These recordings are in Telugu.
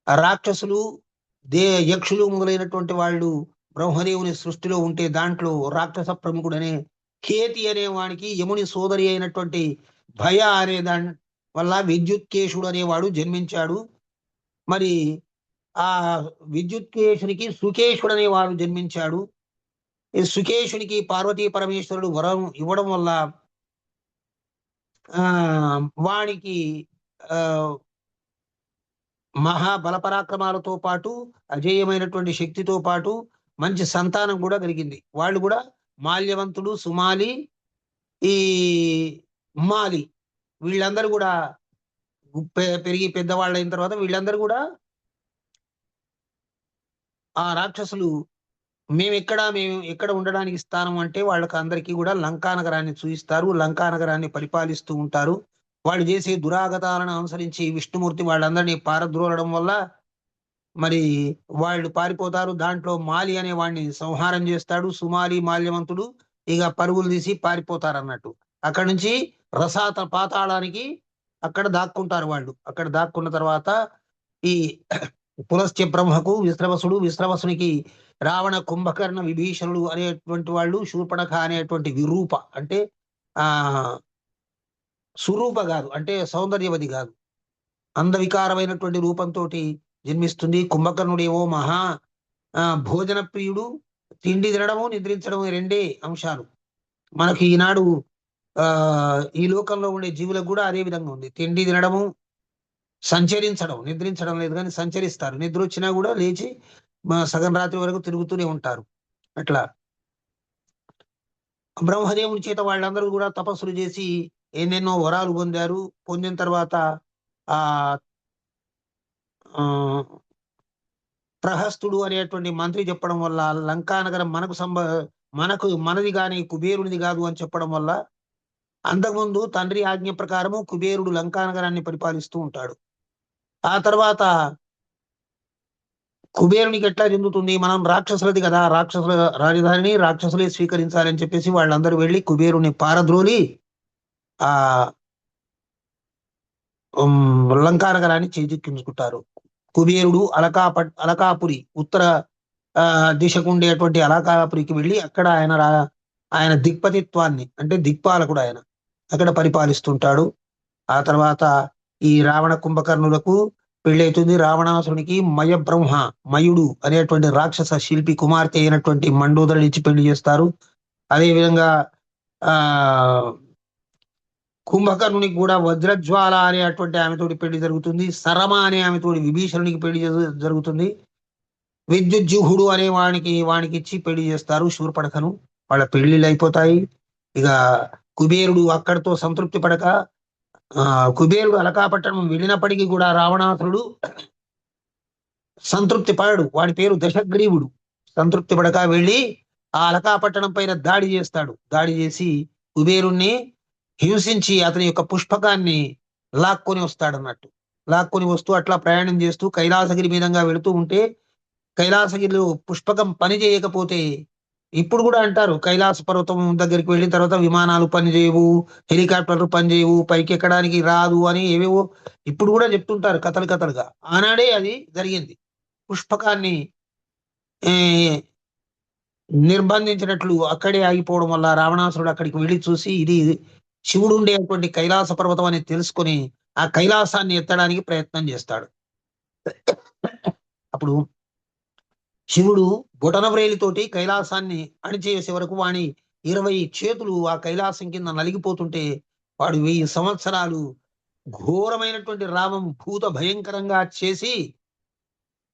రాక్షసులు, యక్షులు మొదలైనటువంటి వాళ్ళు బ్రహ్మదేవుని సృష్టిలో ఉంటే దాంట్లో రాక్షస ప్రముఖుడనే కేతి అనే వానికి యముని సోదరి అయినటువంటి భయ అనే దాని వల్ల విద్యుత్కేశుడు అనేవాడు జన్మించాడు. మరి ఆ విద్యుత్కేశునికి సుకేశుడు అనేవాడు జన్మించాడు. ఈ సుకేశునికి పార్వతీ పరమేశ్వరుడు వరం ఇవ్వడం వల్ల వానికి ఆ మహాబల పరాక్రమాలతో పాటు అజేయమైనటువంటి శక్తితో పాటు మంచి సంతానం కూడా కలిగింది. వాళ్ళు కూడా మాల్యవంతుడు, సుమాలి, ఈ మాలి వీళ్ళందరూ కూడా పెరిగి పెద్దవాళ్ళైన తర్వాత వీళ్ళందరూ కూడా ఆ రాక్షసులు మేము ఎక్కడ ఉండడానికి స్థానం అంటే వాళ్ళకి అందరికీ కూడా లంకా నగరాన్ని చూయిస్తారు. లంకా నగరాన్ని పరిపాలిస్తూ ఉంటారు. వాళ్ళు చేసే దురాగతాలను అనుసరించి విష్ణుమూర్తి వాళ్ళందరినీ పారద్రోలడం వల్ల మరి వాళ్ళు పారిపోతారు. దాంట్లో మాలి అనే వాడిని సంహారం చేస్తాడు. సుమాలి, మాల్యవంతుడు ఇక పరుగులు తీసి పారిపోతారు అన్నట్టు. అక్కడి నుంచి రసాత పాతాళానికి అక్కడ దాక్కుంటారు వాళ్ళు. అక్కడ దాక్కున్న తర్వాత ఈ పులస్త్య బ్రహ్మకు విశ్రవసునికి రావణ, కుంభకర్ణ, విభీషణుడు అనేటువంటి వాళ్ళు, శూర్పణఖ అనేటువంటి విరూప అంటే ఆ సురూప కాదు, అంటే సౌందర్యవతి కాదు, అందవికారమైనటువంటి రూపంతో జన్మిస్తుంది. కుంభకర్ణుడేమో మహా భోజన ప్రియుడు, తిండి తినడము నిద్రించడము రెండే అంశాలు. మనకి ఈనాడు ఈ లోకంలో ఉండే జీవులకు కూడా అదే విధంగా ఉంది. తిండి తినడము, సంచరించడం, నిద్రించడం లేదు కానీ సంచరిస్తారు. నిద్ర వచ్చినా కూడా లేచి సగం రాత్రి వరకు తిరుగుతూనే ఉంటారు. అట్లా బ్రహ్మదేవుని చేత వాళ్ళందరూ కూడా తపస్సులు చేసి ఎన్నెన్నో వరాలు పొందారు. పొందిన తర్వాత ఆ ప్రహస్తుడు అనేటువంటి మంత్రి చెప్పడం వల్ల లంకానగరం మనది కానీ కుబేరునిది కాదు అని చెప్పడం వల్ల అంతకుముందు తండ్రి ఆజ్ఞ ప్రకారము కుబేరుడు లంకానగరాన్ని పరిపాలిస్తూ ఉంటాడు. ఆ తర్వాత కుబేరునికి ఎట్లా చెందుతుంది, మనం రాక్షసులది కదా, రాక్షసుల రాజధానిని రాక్షసులే స్వీకరించాలని చెప్పేసి వాళ్ళందరూ వెళ్ళి కుబేరుని పారద్రోలి ఆ లంకానగరాన్ని చేజిక్కించుకుంటారు. కుబేరుడు అలకాపురి ఉత్తర దిశకు ఉండేటువంటి అలకాపురికి వెళ్ళి అక్కడ ఆయన దిక్పతిత్వాన్ని అంటే దిక్పాలకుడు ఆయన అక్కడ పరిపాలిస్తుంటాడు. ఆ తర్వాత ఈ రావణ కుంభకర్ణులకు పెళ్ళైతుంది. రావణాసురునికి మయుడు అనేటువంటి రాక్షస శిల్పి కుమార్తె అయినటువంటి మండోదరిని ఇచ్చి పెళ్లి చేస్తారు. అదేవిధంగా కుంభకర్ణునికి కూడా వజ్రజ్వాల అనేటువంటి ఆమెతోటి పెళ్లి జరుగుతుంది. సరమ అనే ఆమెతోటి విభీషణునికి పెళ్లి జరుగుతుంది. విద్యుజ్జుహుడు అనే వానికి ఇచ్చి పెళ్లి చేస్తారు శూర్పణఖను. వాళ్ళ పెళ్లిళ్ళు అయిపోతాయి. ఇక కుబేరుడు అక్కడితో సంతృప్తి పడక కుబేరుడు అలకాపట్టణం వెళ్ళినప్పటికీ కూడా రావణాసురుడు సంతృప్తి పడడు. వాడి పేరు దశగ్రీవుడు. సంతృప్తి పడక వెళ్ళి ఆ అలకాపట్టణం పైన దాడి చేస్తాడు. దాడి చేసి కుబేరుణ్ణి హింసించి అతని యొక్క పుష్పకాన్ని లాక్కొని వస్తాడన్నట్టు. లాక్కొని వస్తూ అట్లా ప్రయాణం చేస్తూ కైలాసగిరి మీదంగా వెళుతూ ఉంటే కైలాసగిరిలో పుష్పకం పని చేయకపోతే, ఇప్పుడు కూడా అంటారు కైలాస పర్వతం దగ్గరికి వెళ్ళిన తర్వాత విమానాలు పనిచేయవు, హెలికాప్టర్లు పనిచేయవు, పైకి ఎక్కడానికి రాదు అని ఏవేవో ఇప్పుడు కూడా చెప్తుంటారు కథలుగా. ఆనాడే అది జరిగింది. పుష్పకాన్ని నిర్బంధించినట్లు అక్కడే ఆగిపోవడం వల్ల రావణాసురుడు అక్కడికి వెళ్ళి చూసి ఇది శివుడు ఉండేటువంటి కైలాస పర్వతం అని తెలుసుకొని ఆ కైలాసాన్ని ఎత్తడానికి ప్రయత్నం చేస్తాడు. అప్పుడు శివుడు బొటనవ్రేలితోటి కైలాసాన్ని అణిచేసే వరకు వాణి 20 చేతులు ఆ కైలాసం కింద నలిగిపోతుంటే వాడు 1000 సంవత్సరాలు ఘోరమైనటువంటి రామం భూత భయంకరంగా చేసి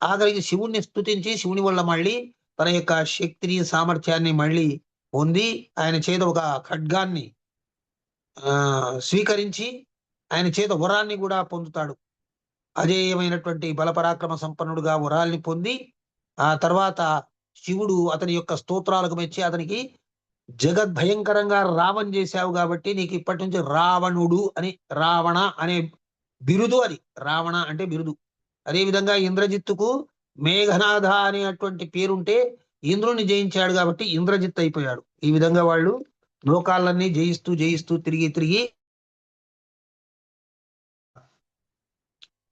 ఆఖరికి శివుణ్ణి స్తుతించి శివుని వల్ల మళ్ళీ తన యొక్క శక్తిని సామర్థ్యాన్ని మళ్ళీ పొంది ఆయన చేత ఒక ఖడ్గాన్ని స్వీకరించి ఆయన చేత వరాన్ని కూడా పొందుతాడు. అజేయమైనటువంటి బలపరాక్రమ సంపన్నుడుగా వరాల్ని పొంది ఆ తర్వాత శివుడు అతని యొక్క స్తోత్రాలకు మెచ్చి అతనికి జగద్భయంకరంగా రావణ్ చేశావు కాబట్టి నీకు ఇప్పటి నుంచి రావణుడు అని, రావణ అనే బిరుదు, అది రావణ అంటే బిరుదు. అదేవిధంగా ఇంద్రజిత్తుకు మేఘనాథ అనేటువంటి పేరుంటే ఇంద్రుని జయించాడు కాబట్టి ఇంద్రజిత్ అయిపోయాడు. ఈ విధంగా వాళ్ళు లోకాలన్నీ జయిస్తూ తిరిగి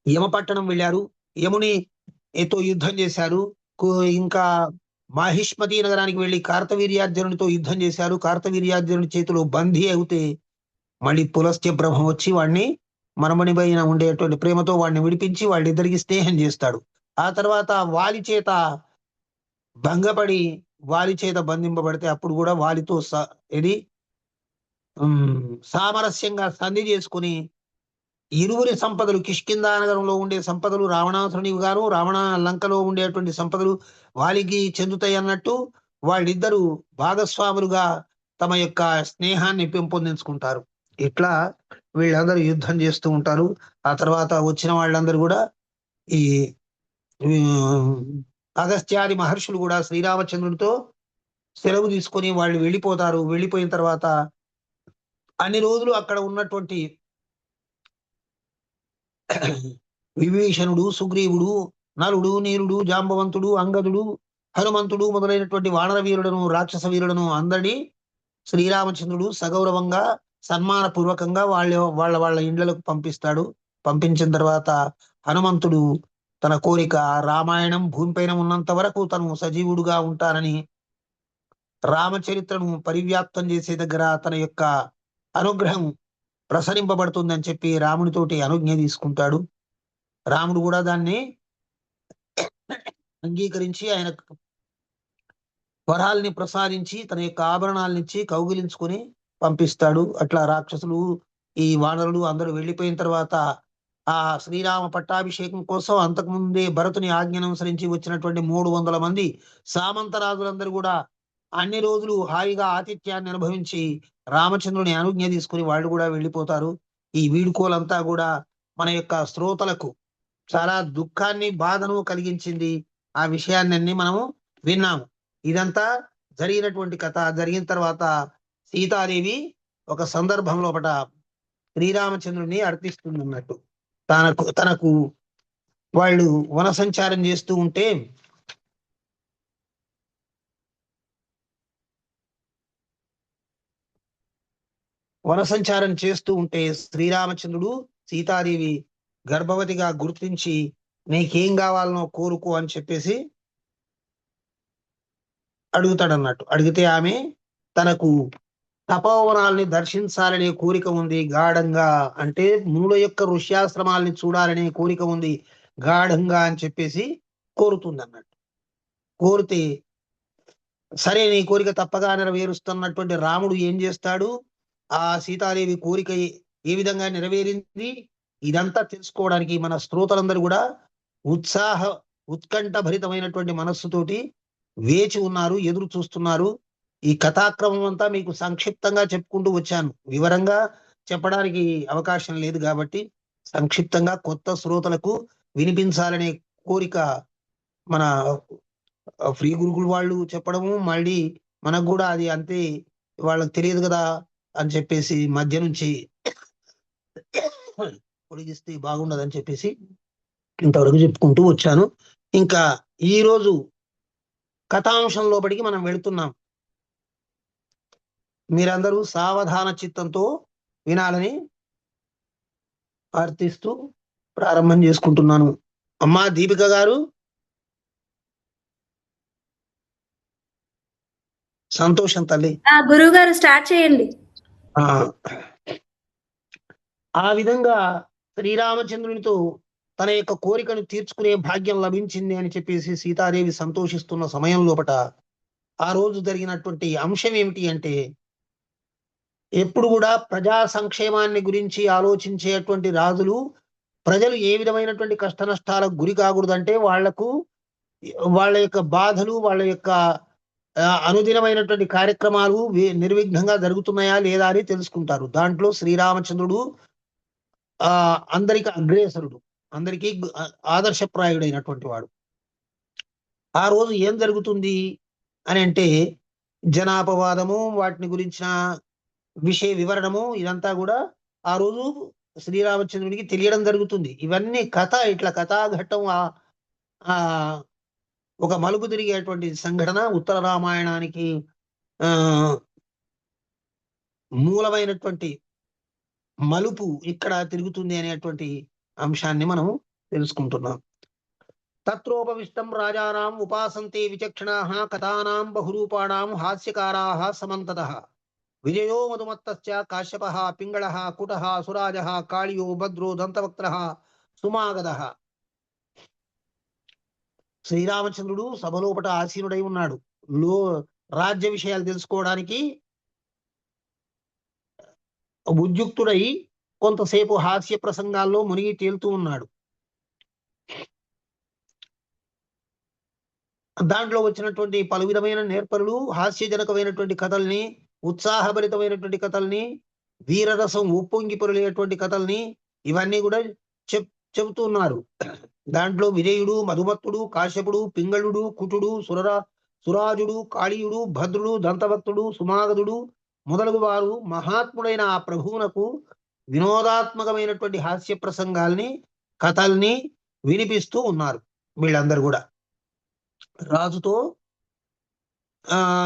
యమపట్టణం వెళ్ళారు. యమునితో యుద్ధం చేశారు. ఇంకా మాహిష్మతి నగరానికి వెళ్లి కార్తవీర్యార్జునుడితో యుద్ధం చేశారు. కార్తవీర్యార్జునుడి చేతిలో బందీ అవుతే మళ్ళీ పులస్త్య బ్రహ్మ వచ్చి వాడిని మనమణి పైన ఉండేటువంటి ప్రేమతో వాడిని విడిపించి వాళ్ళిద్దరికి స్నేహం చేస్తాడు. ఆ తర్వాత వాలి చేత భంగపడి వాలి చేత బంధింపబడితే అప్పుడు కూడా వాలితో ఇది సామరస్యంగా సంధి చేసుకుని ఇరువురి సంపదలు కిష్కిందా నగరంలో ఉండే సంపదలు రావణాసురుని గారు రావణ లంకలో ఉండేటువంటి సంపదలు వాలికి చెందుతాయి అన్నట్టు వాళ్ళిద్దరూ భాగస్వాములుగా తమ యొక్క స్నేహాన్ని పెంపొందించుకుంటారు. ఇట్లా వీళ్ళందరూ యుద్ధం చేస్తూ ఉంటారు. ఆ తర్వాత వచ్చిన వాళ్ళందరూ కూడా ఈ అగస్త్యాది మహర్షులు కూడా శ్రీరామచంద్రుడితో సెలవు తీసుకొని వాళ్ళు వెళ్ళిపోతారు. వెళ్ళిపోయిన తర్వాత అన్ని రోజులు అక్కడ ఉన్నటువంటి విభీషణుడు, సుగ్రీవుడు, నలుడు, నీలుడు, జాంబవంతుడు, అంగదుడు, హనుమంతుడు మొదలైనటువంటి వానర వీరులను, రాక్షస వీరులను అందరినీ శ్రీరామచంద్రుడు సగౌరవంగా సన్మాన పూర్వకంగా వాళ్ళ వాళ్ళ ఇండ్లకు పంపిస్తాడు. పంపించిన తర్వాత హనుమంతుడు తన కోరిక రామాయణం భూమిపైన ఉన్నంత వరకు తను సజీవుడుగా ఉంటానని, రామచరిత్రను పరివ్యాప్తం చేసే దగ్గర తన యొక్క అనుగ్రహం ప్రసరింపబడుతుందని చెప్పి రామునితోటి అనుజ్ఞ తీసుకుంటాడు. రాముడు కూడా దాన్ని అంగీకరించి ఆయన వరాల్ని ప్రసాదించి తన యొక్క ఆభరణాలనిచ్చి కౌగిలించుకొని పంపిస్తాడు. అట్లా రాక్షసులు, ఈ వానరులు అందరూ వెళ్ళిపోయిన తర్వాత ఆ శ్రీరామ పట్టాభిషేకం కోసం అంతకుముందే భరతుని ఆజ్ఞను అనుసరించి వచ్చినటువంటి 300 మంది సామంతరాజులందరూ కూడా అన్ని రోజులు హాయిగా ఆతిథ్యాన్ని అనుభవించి రామచంద్రుని అనుజ్ఞ తీసుకుని వాళ్ళు కూడా వెళ్ళిపోతారు. ఈ వీడుకోలంతా కూడా మన యొక్క శ్రోతలకు చాలా దుఃఖాన్ని, బాధను కలిగించింది. ఆ విషయాన్ని మనము విన్నాము. ఇదంతా జరిగినటువంటి కథ. జరిగిన తర్వాత సీతాదేవి ఒక సందర్భం లోపట శ్రీరామచంద్రుని అర్థిస్తుంది అన్నట్టు. తనకు వాళ్ళు వన సంచారం చేస్తూ ఉంటే శ్రీరామచంద్రుడు సీతాదేవి గర్భవతిగా గుర్తించి నీకేం కావాలనో కోరుకో అని చెప్పేసి అడుగుతాడన్నట్టు. అడిగితే ఆమె తనకు తపోవనాల్ని దర్శించాలనే కోరిక ఉంది గాఢంగా, అంటే మునుల యొక్క ఋష్యాశ్రమాల్ని చూడాలనే కోరిక ఉంది గాఢంగా అని చెప్పేసి కోరుతుంది అన్నట్టు. కోరితే సరే నీ కోరిక తప్పగా నెరవేరుస్తున్నటువంటి రాముడు ఏం చేస్తాడు, ఆ సీతాదేవి కోరిక ఏ విధంగా నెరవేరింది ఇదంతా తెలుసుకోవడానికి మన శ్రోతలందరూ కూడా ఉత్కంఠ భరితమైనటువంటి మనస్సుతోటి వేచి ఉన్నారు, ఎదురు చూస్తున్నారు. ఈ కథాక్రమం అంతా మీకు సంక్షిప్తంగా చెప్పుకుంటూ వచ్చాను. వివరంగా చెప్పడానికి అవకాశం లేదు కాబట్టి సంక్షిప్తంగా కొత్త శ్రోతలకు వినిపించాలనే కోరిక మన ఫ్రీ గురుకులు వాళ్ళు చెప్పడము, మళ్ళీ మనకు కూడా అది అంతే వాళ్ళకి తెలియదు కదా అని చెప్పేసి మధ్య నుంచి పొడిగిస్తే బాగుండదని చెప్పేసి ఇంతవరకు చెప్పుకుంటూ వచ్చాను. ఇంకా ఈ రోజు కథాంశం లోపలికి మనం వెళుతున్నాం. మీరందరూ సావధాన చిత్తంతో వినాలని ప్రార్థిస్తూ ప్రారంభం చేసుకుంటున్నాను. అమ్మా దీపిక గారు, సంతోషం తల్లి. గురువు గారు స్టార్ట్ చేయండి. ఆ విధంగా శ్రీరామచంద్రునితో తన యొక్క కోరికను తీర్చుకునే భాగ్యం లభించింది అని చెప్పేసి సీతాదేవి సంతోషిస్తున్న సమయం లోపట ఆ రోజు జరిగినటువంటి అంశం ఏమిటి అంటే, ఎప్పుడు కూడా ప్రజా సంక్షేమాన్ని గురించి ఆలోచించేటువంటి రాజులు ప్రజలు ఏ విధమైనటువంటి కష్ట నష్టాలకు గురి కాకూడదంటే వాళ్లకు వాళ్ళ యొక్క బాధలు, వాళ్ళ యొక్క అనుదినమైనటువంటి కార్యక్రమాలు నిర్విఘ్నంగా జరుగుతున్నాయా లేదా అని తెలుసుకుంటారు. దాంట్లో శ్రీరామచంద్రుడు అందరికి అగ్రేసరుడు, అందరికీ ఆదర్శప్రాయుడైనటువంటి వాడు. ఆ రోజు ఏం జరుగుతుంది అని అంటే, జనాపవాదము, వాటిని గురించిన విషయ వివరణము ఇదంతా కూడా ఆ రోజు శ్రీరామచంద్రుడికి తెలియడం జరుగుతుంది. ఇవన్నీ ఇట్లా కథాఘట్టం ఒక మలుపు తిరిగేటువంటి సంఘటన ఉత్తర రామాయణానికి మూలమైనటువంటి మలుపు ఇక్కడ తిరుగుతుంది అనేటువంటి అంశాన్ని మనం తెలుసుకుంటున్నాం. తత్రోపవిష్టం రాజానాం ఉపాసంతే విచక్షణాః కథానాం బహురూపాణాం హాస్యకారాః సమంతతః విజయో మధుమత్తస్య కాశ్యపః పింగళః కుటః సురాజः కాళియో భద్రో దంతవక్త్రః సుమాగదః. శ్రీరామచంద్రుడు సభలోపట ఆసీనుడై ఉన్నాడు. రాజ్య విషయాలు తెలుసుకోవడానికి ఉద్యుక్తుడై కొంతసేపు హాస్య ప్రసంగాల్లో మునిగి తేలుతూ ఉన్నాడు. దాంట్లో వచ్చినటువంటి పలు విధమైన నేర్పరులు హాస్యజనకమైనటువంటి కథల్ని, ఉత్సాహభరితమైనటువంటి కథల్ని, వీరరసం ఉప్పొంగి పొరలేటువంటి కథల్ని ఇవన్నీ కూడా చెబుతూ ఉన్నారు. దాంట్లో విజయుడు, మధుమత్తుడు, కాశ్యపుడు, పింగళుడు, కుటుడు, సురాజుడు, కాళీయుడు, భద్రుడు, దంతభక్తుడు, సుమాగదుడు మొదలగు వారు మహాత్ముడైన ఆ ప్రభువునకు వినోదాత్మకమైనటువంటి హాస్య ప్రసంగాల్ని, కథల్ని వినిపిస్తూ ఉన్నారు. వీళ్ళందరూ కూడా రాజుతో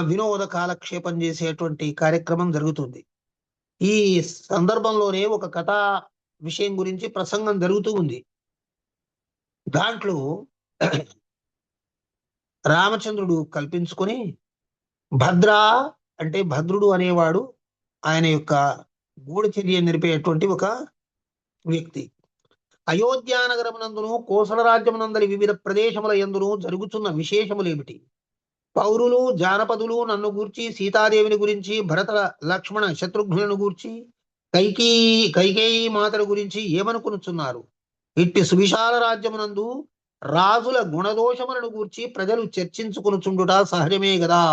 వినోద కాలక్షేపం చేసేటువంటి కార్యక్రమం జరుగుతుంది. ఈ సందర్భంలోనే ఒక కథా విషయం గురించి ప్రసంగం జరుగుతూ ఉంది. దాంట్లో రామచంద్రుడు కల్పించుకొని భద్ర అంటే భద్రుడు అనేవాడు ఆయన యొక్క గూఢచర్య నిలిపేటువంటి ఒక వ్యక్తి. అయోధ్యానగరమునందును కోసల రాజ్యమునందలి వివిధ ప్రదేశముల యందును జరుగుతున్న విశేషములేమిటి? పౌరులు జానపదులు నన్ను గూర్చి, సీతాదేవిని గురించి, భరత లక్ష్మణ శత్రుఘ్నులను గూర్చి, కైకేయి మాతల గురించి ఏమనుకునుచున్నారు? ఇట్టి సువిశాల రాజ్యమునందు రాజుల గుణదోషములను గూర్చి ప్రజలు చర్చించుకునుచుండుట సహజమే గదా.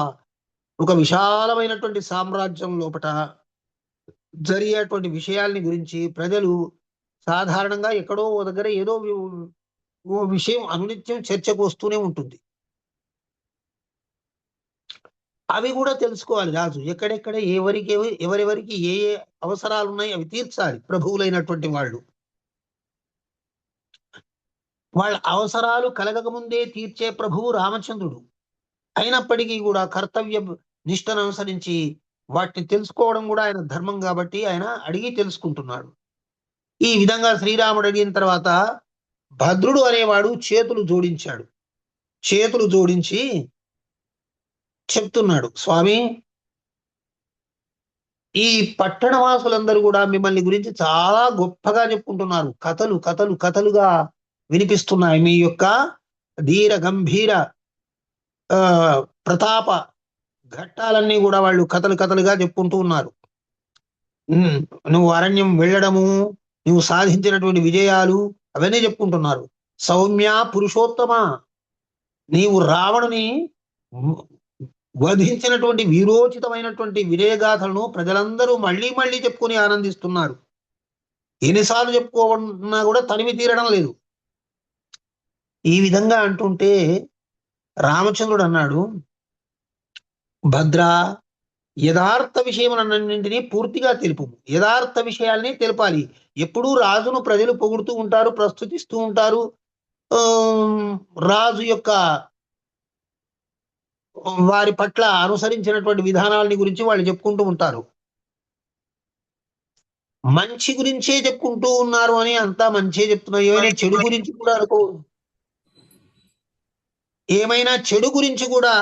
ఒక విశాలమైనటువంటి సామ్రాజ్యం లోపట జరిగేటువంటి విషయాల్ని గురించి ప్రజలు సాధారణంగా ఎక్కడో ఓ దగ్గర ఏదో ఓ విషయం అనునిత్యం చర్చకు వస్తూనే ఉంటుంది. అవి కూడా తెలుసుకోవాలి రాజు. ఎక్కడెక్కడ ఎవరెవరికి ఏ ఏ అవసరాలు ఉన్నాయి అవి తీర్చాలి. ప్రభువులైనటువంటి వాళ్ళ అవసరాలు కలగకముందే తీర్చే ప్రభువు రామచంద్రుడు. అయినప్పటికీ కూడా కర్తవ్య నిష్టను అనుసరించి వాటిని తెలుసుకోవడం కూడా ఆయన ధర్మం కాబట్టి ఆయన అడిగి తెలుసుకుంటున్నాడు. ఈ విధంగా శ్రీరాముడు అడిగిన తర్వాత భద్రుడు అనేవాడు చేతులు జోడించాడు. చేతులు జోడించి చెప్తున్నాడు, స్వామి, ఈ పట్టణవాసులందరూ కూడా మిమ్మల్ని గురించి చాలా గొప్పగా చెప్పుకుంటున్నారు. కథలు కథలు కథలుగా వినిపిస్తున్నాయి. మీ యొక్క ధీర గంభీర ప్రతాప ఘట్టాలన్నీ కూడా వాళ్ళు కథలు కథలుగా చెప్పుకుంటూ ఉన్నారు. నువ్వు అరణ్యం వెళ్ళడము, నువ్వు సాధించినటువంటి విజయాలు అవన్నీ చెప్పుకుంటున్నారు. సౌమ్య పురుషోత్తమ, నీవు రావణుని వధించినటువంటి వీరోచితమైనటువంటి విజయగాథలను ప్రజలందరూ మళ్ళీ మళ్ళీ చెప్పుకొని ఆనందిస్తున్నారు. ఎన్నిసార్లు చెప్పుకోవన్నా కూడా తనివి తీరడం లేదు. ఈ విధంగా అంటుంటే రామచంద్రుడు అన్నాడు, భద్ర, యథార్థ విషయములన్నింటినీ పూర్తిగా తెలుపు. యథార్థ విషయాల్ని తెలపాలి. ఎప్పుడూ రాజును ప్రజలు పొగుడుతూ ఉంటారు, ప్రస్తుతిస్తూ ఉంటారు. రాజు యొక్క వారి పట్ల అనుసరించినటువంటి విధానాలని గురించి వాళ్ళు చెప్పుకుంటూ ఉంటారు. మంచి గురించే చెప్పుకుంటూ ఉన్నారు అని అంతా మంచే చెప్తున్నారు. ఏమైనా చెడు గురించి కూడా ఏమైనా చెడు గురించి కూడా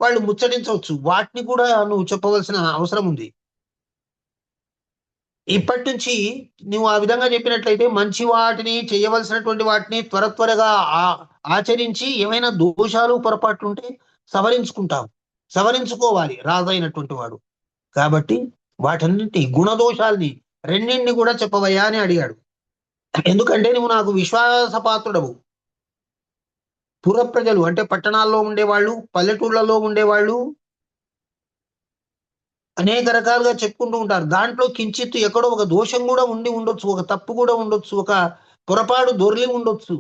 వాళ్ళు ముచ్చటించవచ్చు. వాటిని కూడా నువ్వు చెప్పవలసిన అవసరం ఉంది. ఇప్పటి నుంచి నువ్వు ఆ విధంగా చెప్పినట్లయితే మంచి వాటిని, చేయవలసినటువంటి వాటిని త్వరగా ఆచరించి ఏమైనా దోషాలు పొరపాట్లు ఉంటే సవరించుకోవాలి రాజు అయినటువంటి వాడు. కాబట్టి వాటన్నింటి గుణదోషాల్ని రెండింటిని కూడా చెప్పవయ్యా అని అడిగాడు. ఎందుకంటే నువ్వు నాకు విశ్వాసపాత్రుడవు. పుర ప్రజలు అంటే పట్టణాల్లో ఉండేవాళ్ళు, పల్లెటూళ్ళలో ఉండేవాళ్ళు అనేక రకాలుగా చెప్పుకుంటూ ఉంటారు. దాంట్లో కించిత్తు ఎక్కడో ఒక దోషం కూడా ఉండొచ్చు, ఒక తప్పు కూడా ఉండొచ్చు, ఒక పొరపాటు దొర్లి ఉండొచ్చు.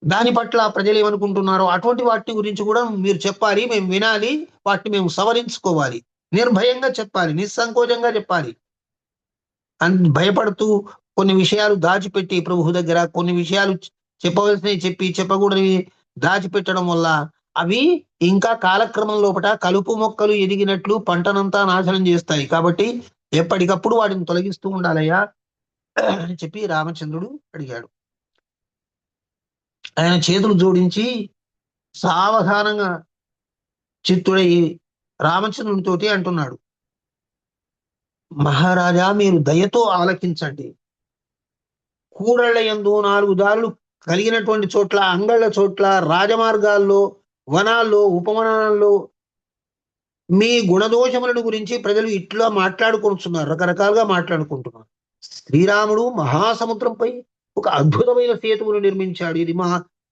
దాని పట్ల ప్రజలు ఏమనుకుంటున్నారో అటువంటి వాటిని గురించి కూడా మీరు చెప్పాలి, మేము వినాలి, వాటిని మేము సవరించుకోవాలి. నిర్భయంగా చెప్పాలి, నిస్సంకోచంగా చెప్పాలి. భయపడుతూ కొన్ని విషయాలు దాచిపెట్టి ప్రభు దగ్గర కొన్ని విషయాలు చెప్పవలసినవి చెప్పి చెప్పకూడనివి దాచిపెట్టడం వల్ల అవి ఇంకా కాలక్రమం లోపల కలుపు మొక్కలు ఎదిగినట్లు పంటనంతా నాశనం చేస్తాయి. కాబట్టి ఎప్పటికప్పుడు వాటిని తొలగిస్తూ ఉండాలయ్యా అని చెప్పి రామచంద్రుడు అడిగాడు. ఆయన చేతులు జోడించి సావధానంగా చిత్తుడై రామచంద్రునితోటి అంటున్నాడు, మహారాజా మీరు దయతో ఆలకించండి. కూడళ్ల యందు 4 దారులు కలిగినటువంటి చోట్ల, అంగళ్ళ చోట్ల, రాజమార్గాల్లో, వనాల్లో, ఉపవనాల్లో మీ గుణదోషములను గురించి ప్రజలు ఇట్లా మాట్లాడుకుంటున్నారు, రకరకాలుగా మాట్లాడుకుంటున్నారు. శ్రీరాముడు మహాసముద్రంపై ఒక అద్భుతమైన సేతువును నిర్మించాడు. ఇది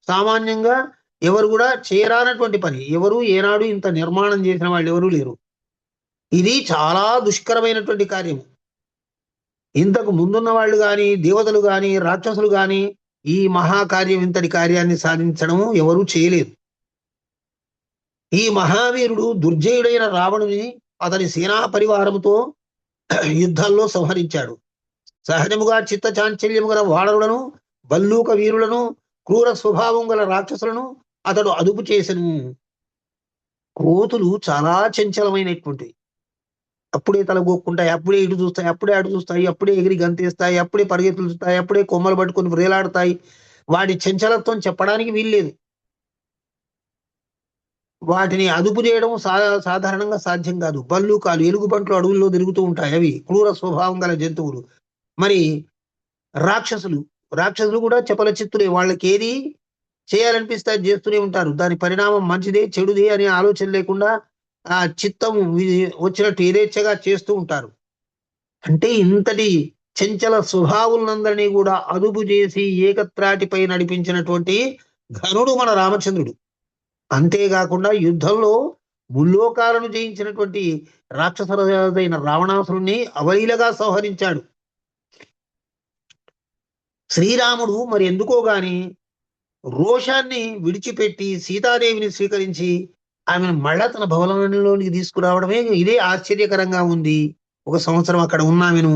సామాన్యంగా ఎవరు కూడా చేయరానటువంటి పని. ఎవరు ఏనాడు ఇంత నిర్మాణం చేసిన వాళ్ళు ఎవరూ లేరు. ఇది చాలా దుష్కరమైనటువంటి కార్యం. ఇంతకు ముందున్న వాళ్ళు గాని, దేవతలు గాని, రాక్షసులు గాని ఈ మహాకార్యం, ఇంతటి కార్యాన్ని సాధించడం ఎవరూ చేయలేదు. ఈ మహావీరుడు దుర్జయుడైన రావణుని అతని సేనా పరివారముతో యుద్ధంలో సంహరించాడు. సహజముగా చిత్త చాంచల్యము గల వానరులను, బల్లూక వీరులను, క్రూర స్వభావం గల రాక్షసులను అతడు అదుపు చేసెను. కోతులు చాలా చంచలమైనటువంటివి. అప్పుడే తలగొక్కుంటాయి, అప్పుడే ఇటు చూస్తాయి, అప్పుడే అటు చూస్తాయి, అప్పుడే ఎగిరి గంతేస్తాయి, అప్పుడే పరిగెత్తుతాయి, అప్పుడే కొమ్మలు పట్టుకొని వ్రేలాడతాయి. వాటి చంచలత్వం చెప్పడానికి వీల్లేదు. వాటిని అదుపు చేయడం సాధారణంగా సాధ్యం కాదు. బల్లూకాలు, ఎలుగుబంట్లు అడవుల్లో తిరుగుతూ ఉంటాయి. అవి క్రూర స్వభావం గల జంతువులు. మరి రాక్షసులు కూడా చపల చిత్తులే. వాళ్ళకి ఏది చేయాలనిపిస్తే అది చేస్తూనే ఉంటారు. దాని పరిణామం మంచిదే చెడుదే అనే ఆలోచన లేకుండా ఆ చిత్తం వచ్చినట్టు యథేచ్ఛగా చేస్తూ ఉంటారు. అంటే ఇంతటి చంచల స్వభావులందరినీ కూడా అదుపు చేసి ఏకత్రాటిపై నడిపించినటువంటి ఘనుడు మన రామచంద్రుడు. అంతేకాకుండా యుద్ధంలో ముల్లోకాలను జయించినటువంటి రాక్షసులైన రావణాసురుణ్ణి అవలీలగా సంహరించాడు. శ్రీరాముడు మరి ఎందుకో గాని రోషాన్ని విడిచిపెట్టి సీతాదేవిని స్వీకరించి ఆమెను మళ్ళా తన భవనంలోనికి తీసుకురావడమే ఇదే ఆశ్చర్యకరంగా ఉంది. 1 సంవత్సరం అక్కడ ఉన్నామెను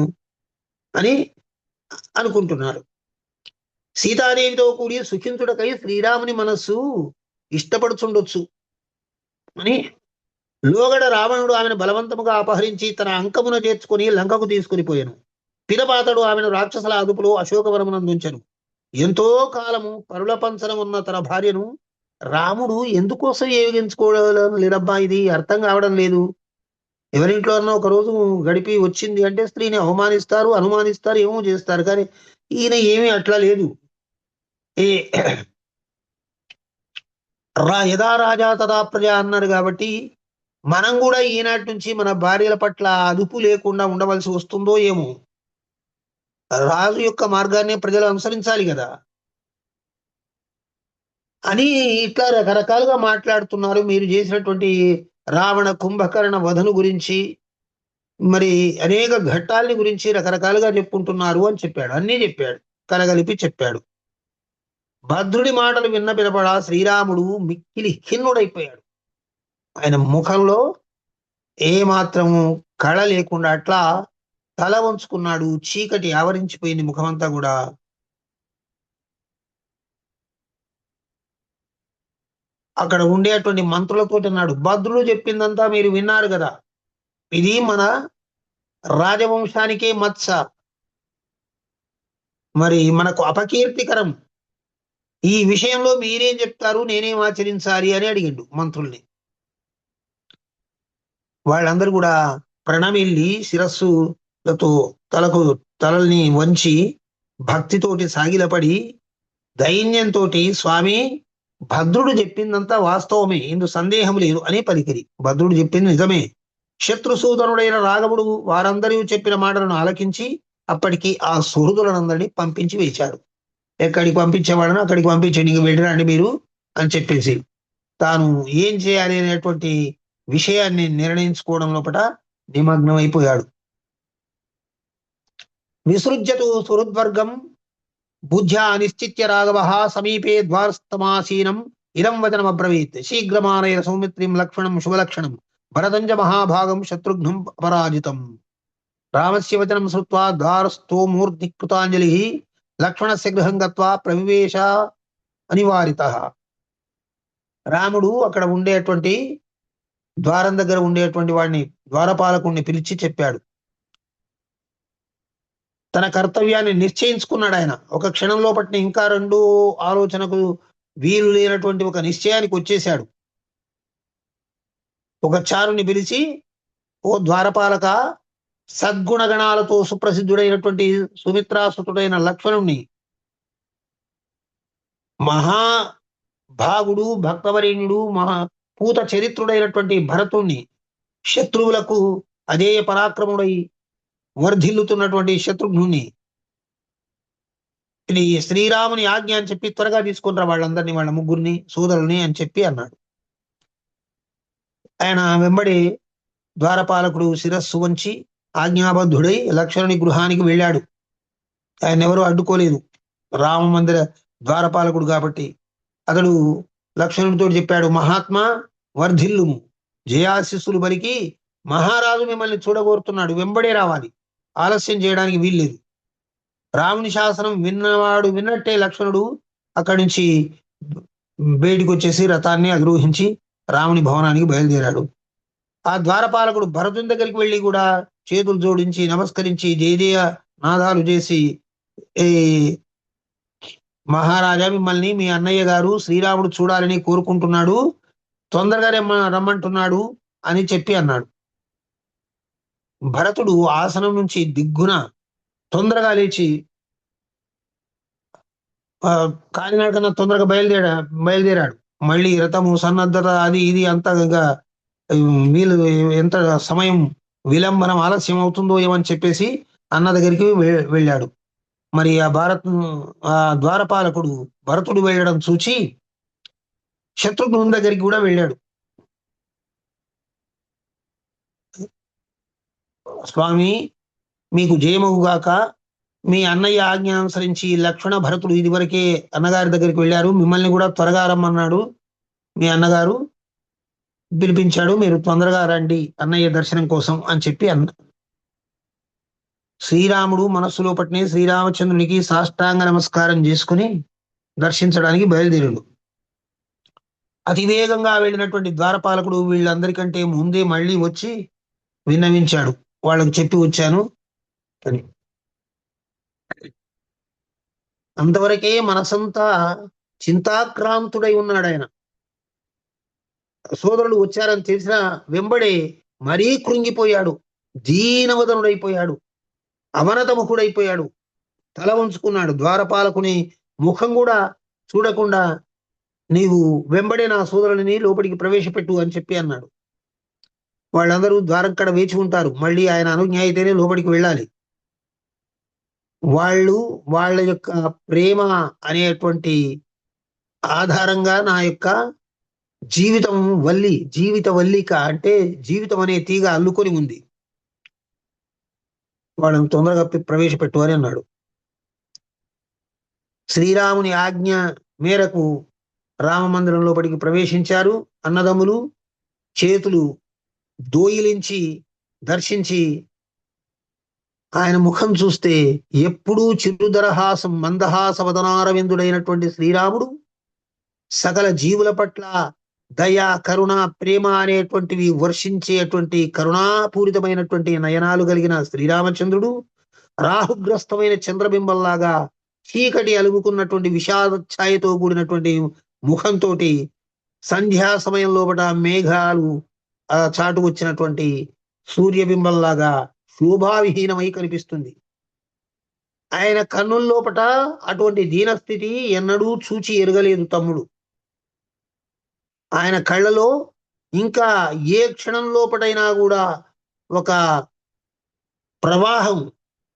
అని అనుకుంటున్నారు. సీతాదేవితో కూడి సుఖించుటకై శ్రీరాముని మనస్సు ఇష్టపడుచుండొచ్చు అని లోగడ రావణుడు ఆమెను బలవంతముగా అపహరించి తన అంకమున చేర్చుకుని లంకకు తీసుకుని పోయాను. పిదపాతడు ఆమెను రాక్షసుల అదుపులో అశోకవనమునందుంచెను. ఎంతో కాలము పరుల పంచనం ఉన్న తన భార్యను రాముడు ఎందుకోసం ఏగించుకోవడం లేదబ్బా, ఇది అర్థం కావడం లేదు. ఎవరింట్లో అన్నా ఒక రోజు గడిపి వచ్చింది అంటే స్త్రీని అవమానిస్తారు, అనుమానిస్తారు, ఏమో చేస్తారు. కానీ ఈయన ఏమీ అట్లా లేదు. యథా రాజా తదా ప్రజ అన్నారు కాబట్టి మనం కూడా ఈనాటి నుంచి మన భార్యల పట్ల అదుపు లేకుండా ఉండవలసి వస్తుందో ఏమో. రాజు యొక్క మార్గాన్ని ప్రజలు అనుసరించాలి కదా అని ఇట్లా రకరకాలుగా మాట్లాడుతున్నారు. మీరు చేసినటువంటి రావణ కుంభకర్ణ వధను గురించి, మరి అనేక ఘట్టాలని గురించి రకరకాలుగా చెప్పుకుంటున్నారు అని చెప్పాడు. అన్నీ చెప్పాడు, కలగలిపి చెప్పాడు. భద్రుడి మాటలు విన్న పిదపడ శ్రీరాముడు మిక్కిలి ఖిన్నుడైపోయాడు. ఆయన ముఖంలో ఏమాత్రము కళ లేకుండా అట్లా తల వంచుకున్నాడు. చీకటి ఆవరించిపోయింది ముఖమంతా కూడా. అక్కడ ఉండేటువంటి మంత్రులతో అన్నాడు, భద్రుడు చెప్పిందంతా మీరు విన్నారు కదా, ఇది మన రాజవంశానికే మత్స, మరి మనకు అపకీర్తికరం. ఈ విషయంలో మీరేం చెప్తారు, నేనేం ఆచరించాలి అని అడిగిండు మంత్రుల్ని. వాళ్ళందరూ కూడా ప్రణమిల్లి శిరస్సులతో తలల్ని వంచి భక్తితోటి సాగిలపడి దైన్యంతో, స్వామి భద్రుడు చెప్పిందంతా వాస్తవమే, ఇందు సందేహం లేదు అని పలికిరి. భద్రుడు చెప్పింది నిజమే. శత్రుసూదనుడైన రాఘవుడు వారందరూ చెప్పిన మాటలను ఆలకించి అప్పటికి ఆ సుహృదులందరినీ పంపించి వేశాడు. ఎక్కడికి పంపించేవాడని అక్కడికి పంపించండి, ఇంక వెళ్ళిరండి మీరు అని చెప్పేసి తాను ఏం చేయాలి అనేటువంటి విషయాన్ని నిర్ణయించుకోవడం లోపల నిమగ్నం అయిపోయాడు. విసృజ్యతు సుహృద్వర్గం బుద్ధ్యా నిశ్చిత్య రాఘవ సమీపే ద్వారస్తమాసీనం ఇదం వచనం అబ్రవీత్, శీఘ్రమానయ సౌమిత్రిం లక్ష్మణం శుభలక్షణం భరతంజ మహాభాగం శత్రుఘ్నం అపరాజితం. రామస్య వచనం శ్రుత్వా ద్వారస్థో మూర్ధికృతాంజలి లక్ష్మణస్య గృహం గత్వా ప్రవివేశ అనివారిత. రాముడు అక్కడ ఉండేటువంటి ద్వారం దగ్గర ఉండేటువంటి వాడిని, ద్వారపాలకుడిని పిలిచి చెప్పాడు. తన కర్తవ్యాన్ని నిశ్చయించుకున్నాడు ఆయన. ఒక క్షణం లోపటిని ఇంకా 2 ఆలోచనకు వీలు లేనటువంటి ఒక నిశ్చయానికి వచ్చేశాడు. ఒక చారుని పిలిచి, ఓ ద్వారపాలక, సద్గుణగణాలతో సుప్రసిద్ధుడైనటువంటి సుమిత్రాసుతుడైన లక్ష్మణుణ్ణి, మహాభాగుడు, భక్తవరేణ్యుడు, పూత చరిత్రుడైనటువంటి భరతుణ్ణి, శత్రువులకు అజేయ పరాక్రముడై వర్ధిల్లుతున్నటువంటి శత్రుఘ్నుణ్ణి, ఇది శ్రీరాముని ఆజ్ఞ అని చెప్పి త్వరగా తీసుకుంటారు వాళ్ళందరినీ, వాళ్ళ ముగ్గురిని సోదరుల్ని అని చెప్పి అన్నాడు. ఆయన వెంబడి ద్వారపాలకుడు శిరస్సు వంచి ఆజ్ఞాబద్ధుడై లక్ష్మణుని గృహానికి వెళ్ళాడు. ఆయన ఎవరు అడ్డుకోలేదు, రామ మందిర ద్వారపాలకుడు కాబట్టి. అతడు లక్ష్మణుడితో చెప్పాడు, మహాత్మా వర్ధిల్లుము, జయాశిస్సులు పలికి మహారాజు మిమ్మల్ని చూడగోరుతున్నాడు, వెంబడే రావాలి, ఆలస్యం చేయడానికి వీల్లేదు. రాముని శాసనం విన్నవాడు విన్నట్టే లక్ష్మణుడు అక్కడి నుంచి బయటికి వచ్చేసి రథాన్ని అధిరోహించి రాముని భవనానికి బయలుదేరాడు. ఆ ద్వారపాలకుడు భరతుని దగ్గరికి వెళ్ళి కూడా చేతులు జోడించి నమస్కరించి జయ నాదాలు చేసి, ఏ మహారాజా, మిమ్మల్ని మీ అన్నయ్య గారు శ్రీరాముడు చూడాలని కోరుకుంటున్నాడు, తొందరగా రమ్మంటున్నాడు అని చెప్పి అన్నాడు. భరతుడు ఆసనం నుంచి దిగ్గున తొందరగా లేచి కాలినడకన్నా తొందరగా బయలుదేరాడు. మళ్ళీ రథము సన్నద్ధత అది ఇది అంతా వీళ్ళు ఎంత సమయం విలంబనం ఆలస్యం అవుతుందో ఏమని చెప్పేసి అన్న దగ్గరికి వెళ్ళాడు. మరి ఆ ద్వారపాలకుడు భరతుడు వెళ్ళడం చూచి శత్రుఘ్నుని దగ్గరికి కూడా వెళ్ళాడు. స్వామి, మీకు జయమగుగాక, మీ అన్నయ్య ఆజ్ఞ అనుసరించి లక్ష్మణ భరతుడు ఇదివరకే అన్నగారి దగ్గరికి వెళ్ళారు, మిమ్మల్ని కూడా త్వరగా రమ్మన్నాడు, మీ అన్నగారు పిలిపించాడు, మీరు తొందరగా రండి అన్నయ్య దర్శనం కోసం అని చెప్పి అన్న. శ్రీరాముడు మనస్సులో పట్టిన శ్రీరామచంద్రునికి సాష్టాంగ నమస్కారం చేసుకుని దర్శించడానికి బయలుదేరాడు. అతివేగంగా వెళ్ళినటువంటి ద్వారపాలకుడు వీళ్ళందరికంటే ముందే మళ్ళీ వచ్చి విన్నవించాడు, వాళ్ళకు చెప్పి వచ్చాను అని. అంతవరకే మనసంతా చింతాక్రాంతుడై ఉన్నాడు ఆయన. సోదరులు వచ్చారని తెలిసిన వెంబడే మరీ కృంగిపోయాడు, దీనవదనుడైపోయాడు, అవనతముఖుడైపోయాడు, తల ఉంచుకున్నాడు. ద్వారపాలకుని ముఖం కూడా చూడకుండా, నీవు వెంబడే నా సోదరుని లోపలికి ప్రవేశపెట్టు అని చెప్పి అన్నాడు. వాళ్ళందరూ ద్వారం కడ వేచి ఉంటారు, మళ్ళీ ఆయన అనుజ్ఞ అయితేనే లోపలికి వెళ్ళాలి. వాళ్ళ యొక్క ప్రేమ అనేటువంటి ఆధారంగా నా యొక్క జీవిత వల్లిక అంటే జీవితం అనే తీగ అల్లుకొని ఉంది, వాళ్ళని తొందరగా ప్రవేశపెట్టు అని అన్నాడు. శ్రీరాముని ఆజ్ఞ మేరకు రామ మందిరం లోపలికి ప్రవేశించారు అన్నదమ్ములు. చేతులు దోయిలించి దర్శించి ఆయన ముఖం చూస్తే ఎప్పుడూ చిరుదరహాసం మందహాస వదనారవిందుడైనటువంటి శ్రీరాముడు సకల జీవుల పట్ల దయ, కరుణ, ప్రేమ అనేటువంటివి వర్షించేటువంటి కరుణాపూరితమైనటువంటి నయనాలు కలిగిన శ్రీరామచంద్రుడు రాహుగ్రస్తమైన చంద్రబింబంలాగా చీకటి అలుముకున్నటువంటి విషాద ఛాయతో కూడినటువంటి ముఖంతో సంధ్యా సమయం లోపల మేఘాలు చాటు వచ్చినటువంటి సూర్యబింబంలాగా శోభావిహీనమై కనిపిస్తుంది. ఆయన కన్నుల్లోపట అటువంటి దీనస్థితి ఎన్నడూ చూచి ఎరగలేదు తమ్ముడు. ఆయన కళ్ళలో ఇంకా ఏ క్షణం లోపటైనా కూడా ఒక ప్రవాహం,